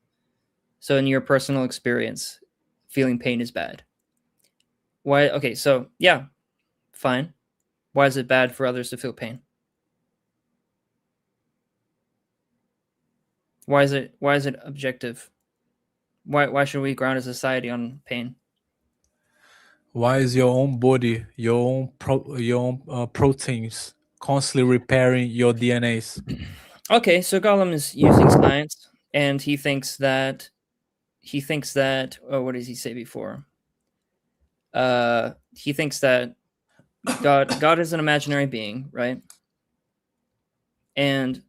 So in your personal experience, feeling pain is bad. Why? Okay, so yeah, fine. Why is it bad for others to feel pain? Why is it objective? Why should we ground a society on pain? Why is your own body, your own proteins constantly repairing your DNAs? Okay, so Gollum is using science, and he thinks that oh, what does he say before? He thinks that God is an imaginary being, right? And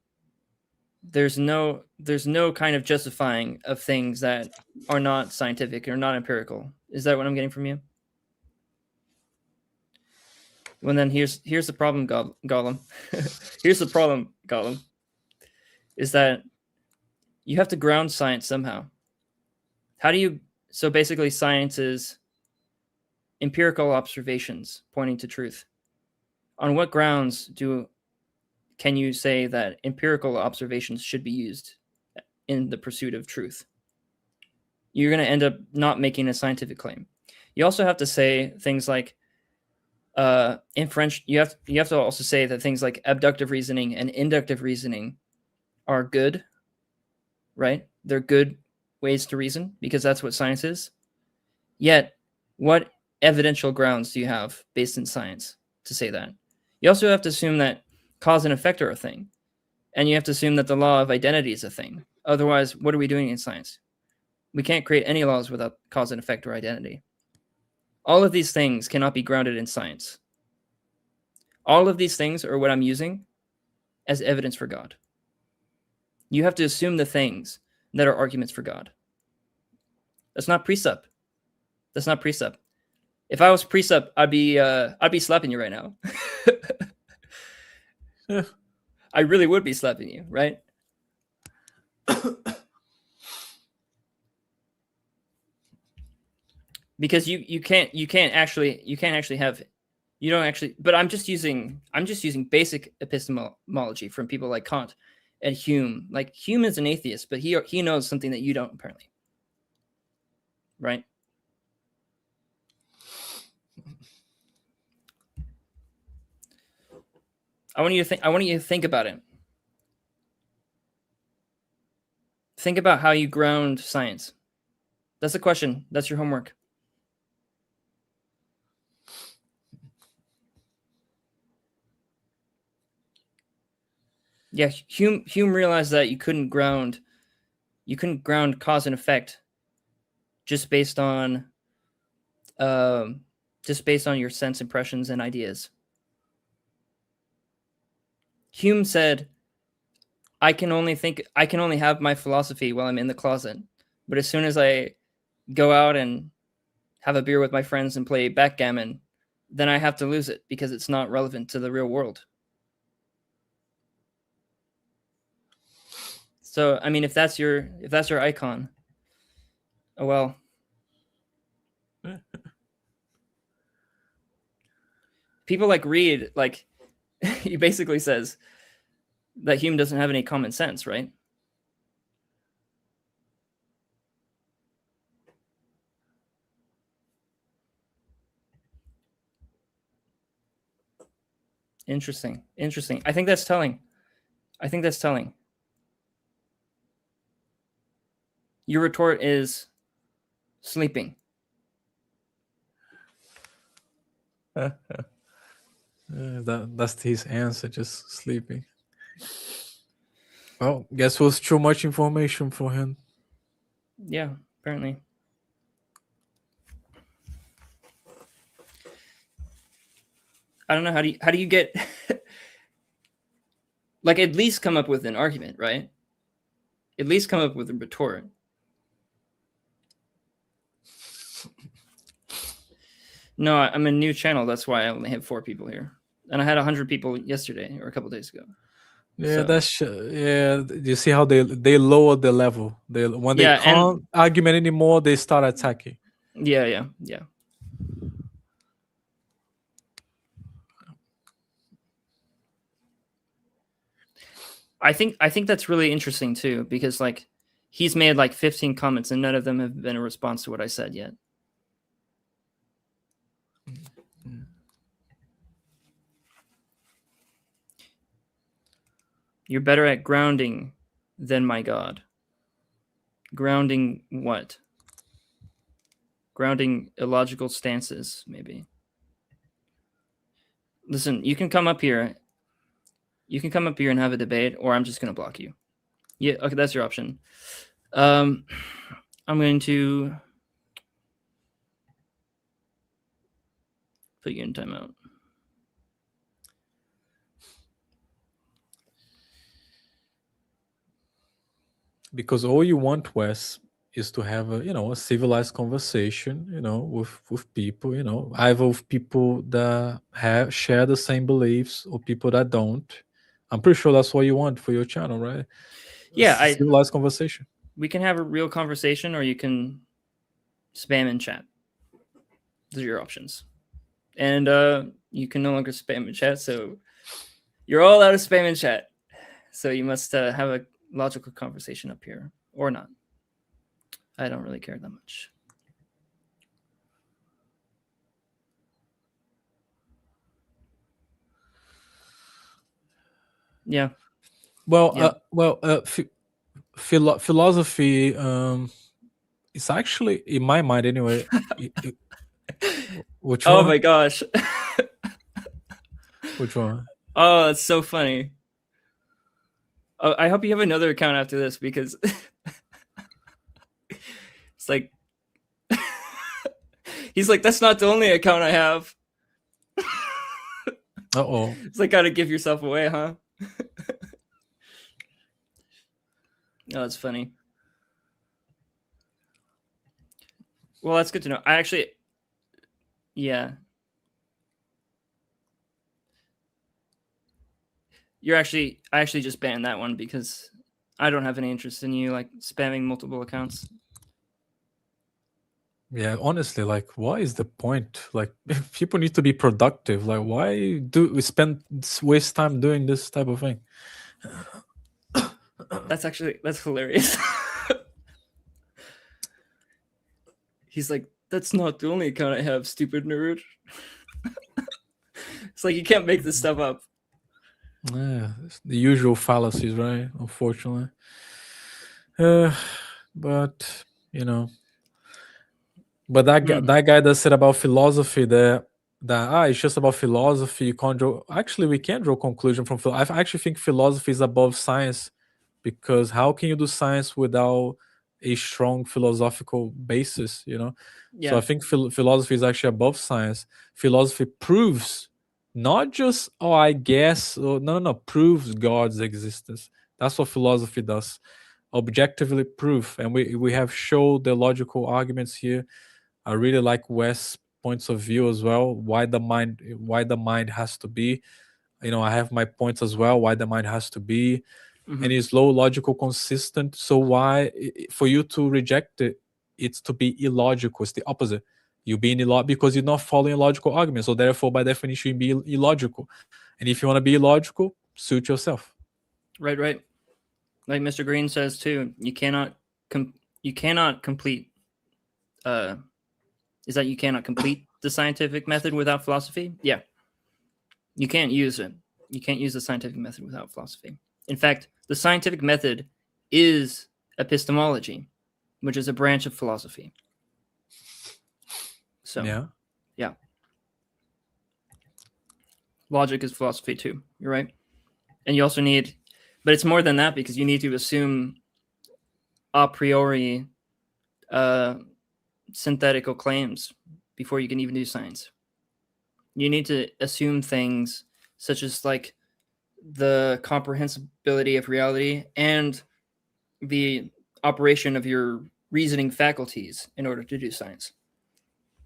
there's no kind of justifying of things that are not scientific or not empirical. Is that what I'm getting from you? Well, then here's the problem, Gollum. Here's the problem, Gollum, is that you have to ground science somehow. How do you? So basically, science is empirical observations pointing to truth. On what grounds can you say that empirical observations should be used in the pursuit of truth? You're going to end up not making a scientific claim. You also have to say things like, in French, you have to also say that things like abductive reasoning and inductive reasoning are good, right? They're good ways to reason because that's what science is. Yet, what evidential grounds do you have based in science to say that? You also have to assume that cause and effect are a thing. And you have to assume that the law of identity is a thing. Otherwise, what are we doing in science? We can't create any laws without cause and effect or identity. All of these things cannot be grounded in science. All of these things are what I'm using as evidence for God. You have to assume the things that are arguments for God. That's not precept. If I was precept, I'd be slapping you right now. I really would be slapping you, right? Because you can't actually have, you don't actually, but I'm just using basic epistemology from people like Kant and Hume. Like Hume is an atheist, but he knows something that you don't, apparently, right? I want you to think about it. Think about how you ground science. That's the question. That's your homework. Yeah, Hume realized that you couldn't ground cause and effect just based on your sense impressions and ideas. Hume said, I can only have my philosophy while I'm in the closet, but as soon as I go out and have a beer with my friends and play backgammon, then I have to lose it because it's not relevant to the real world. So, I mean, if that's your icon, oh well. People like Reed, like he basically says that Hume doesn't have any common sense, right? Interesting. I think that's telling. Your retort is sleeping. That's his answer, just sleeping. Well, guess was too much information for him. Yeah, apparently. I don't know, how do you get like, at least come up with an argument, right? At least come up with a retort. No, I'm a new channel. That's why I only have 4 people here, and I had 100 people yesterday or a couple days ago. Yeah, So, that's yeah. You see how they lower the level. When they can't argument anymore, they start attacking. Yeah. I think that's really interesting too, because like he's made like 15 comments and none of them have been a response to what I said yet. You're better at grounding than my God. Grounding what? Grounding illogical stances, maybe. Listen, you can come up here. You can come up here and have a debate, or I'm just going to block you. Yeah, okay, that's your option. I'm going to put you in timeout. Because all you want, Wes, is to have a civilized conversation, with people, either with people that share the same beliefs or people that don't. I'm pretty sure that's what you want for your channel, right? Yeah, civilized conversation. We can have a real conversation, or you can spam in chat. Those are your options. And you can no longer spam in chat, so you're all out of spam in chat. So you must have a logical conversation up here, or not. I don't really care that much. Yeah. Well, philosophy, it's actually, in my mind anyway. Which one? Oh my gosh. Which one? Oh, that's so funny. Oh, I hope you have another account after this, because it's like he's like, that's not the only account I have. Uh-oh. It's like, gotta give yourself away, huh? Oh, that's funny. Well, that's good to know. I actually, yeah. I actually just banned that one because I don't have any interest in you like spamming multiple accounts. Yeah, honestly, like, what is the point? Like, people need to be productive. Like, why do we waste time doing this type of thing? That's hilarious. He's like, that's not the only account I have, stupid nerd. It's like you can't make this stuff up. Yeah, it's the usual fallacies, right? Unfortunately. But you know, but that guy that said about philosophy that it's just about philosophy. You can't draw. Actually, we can draw conclusion from. I actually think philosophy is above science, because how can you do science without a strong philosophical basis? So Yeah. I think philosophy is actually above science. Philosophy proves, not just I guess, or no, proves God's existence. That's what philosophy does. Objectively proof, and we have showed the logical arguments here. I really like West's points of view as well. Why the mind has to be. I have my points as well. Why the mind has to be, and it's low logical consistent. So why, for you to reject it, it's to be illogical. It's the opposite. You being illogical because you're not following a logical argument. So therefore, by definition, you be illogical. And if you want to be illogical, suit yourself. Right. Like Mr. Green says too, you cannot complete. Is that you cannot complete the scientific method without philosophy? Yeah, you can't use it. You can't use the scientific method without philosophy. In fact, the scientific method is epistemology, which is a branch of philosophy. So, yeah. Logic is philosophy too. You're right. And you also need, but it's more than that, because you need to assume a priori synthetical claims before you can even do science. You need to assume things such as like the comprehensibility of reality and the operation of your reasoning faculties in order to do science.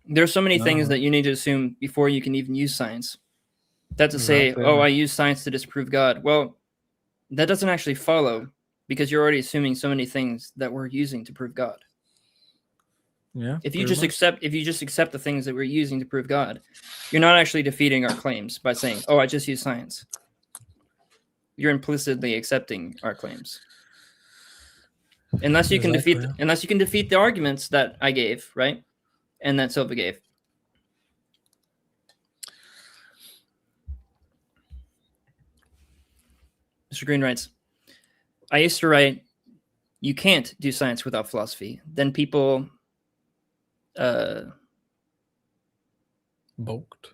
There's so many things that you need to assume before you can even use science. That's to say, Exactly. I use science to disprove God. Well, that doesn't actually follow, because you're already assuming so many things that we're using to prove God. Yeah. If you just accept the things that we're using to prove God, you're not actually defeating our claims by saying, I just use science. You're implicitly accepting our claims. Unless you can defeat the arguments that I gave, right? And that Silva gave. Mr. Green writes, I used to write, you can't do science without philosophy. Then people balked.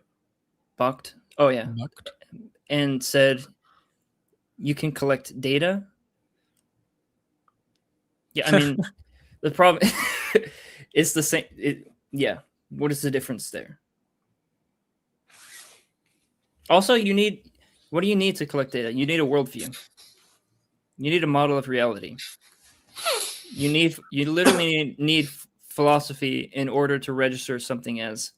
Oh yeah. Balked. And said, you can collect data. Yeah, I mean, the problem it's the same. Yeah. What is the difference there? Also, what do you need to collect data? You need a worldview. You need a model of reality. You literally need philosophy in order to register something as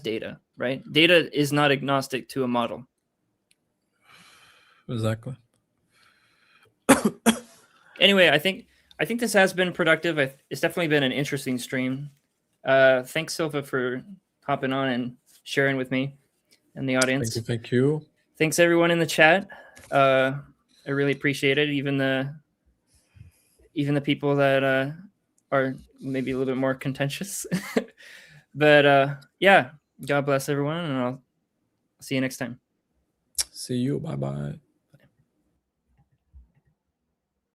data, right? Data is not agnostic to a model. Exactly. Anyway, I think this has been productive. It's definitely been an interesting stream. Thanks, Silva, for hopping on and sharing with me and the audience. Thank you. Thanks everyone in the chat. I really appreciate it. Even the people that are maybe a little bit more contentious. But yeah, God bless everyone, and I'll see you next time. See you. Bye-bye.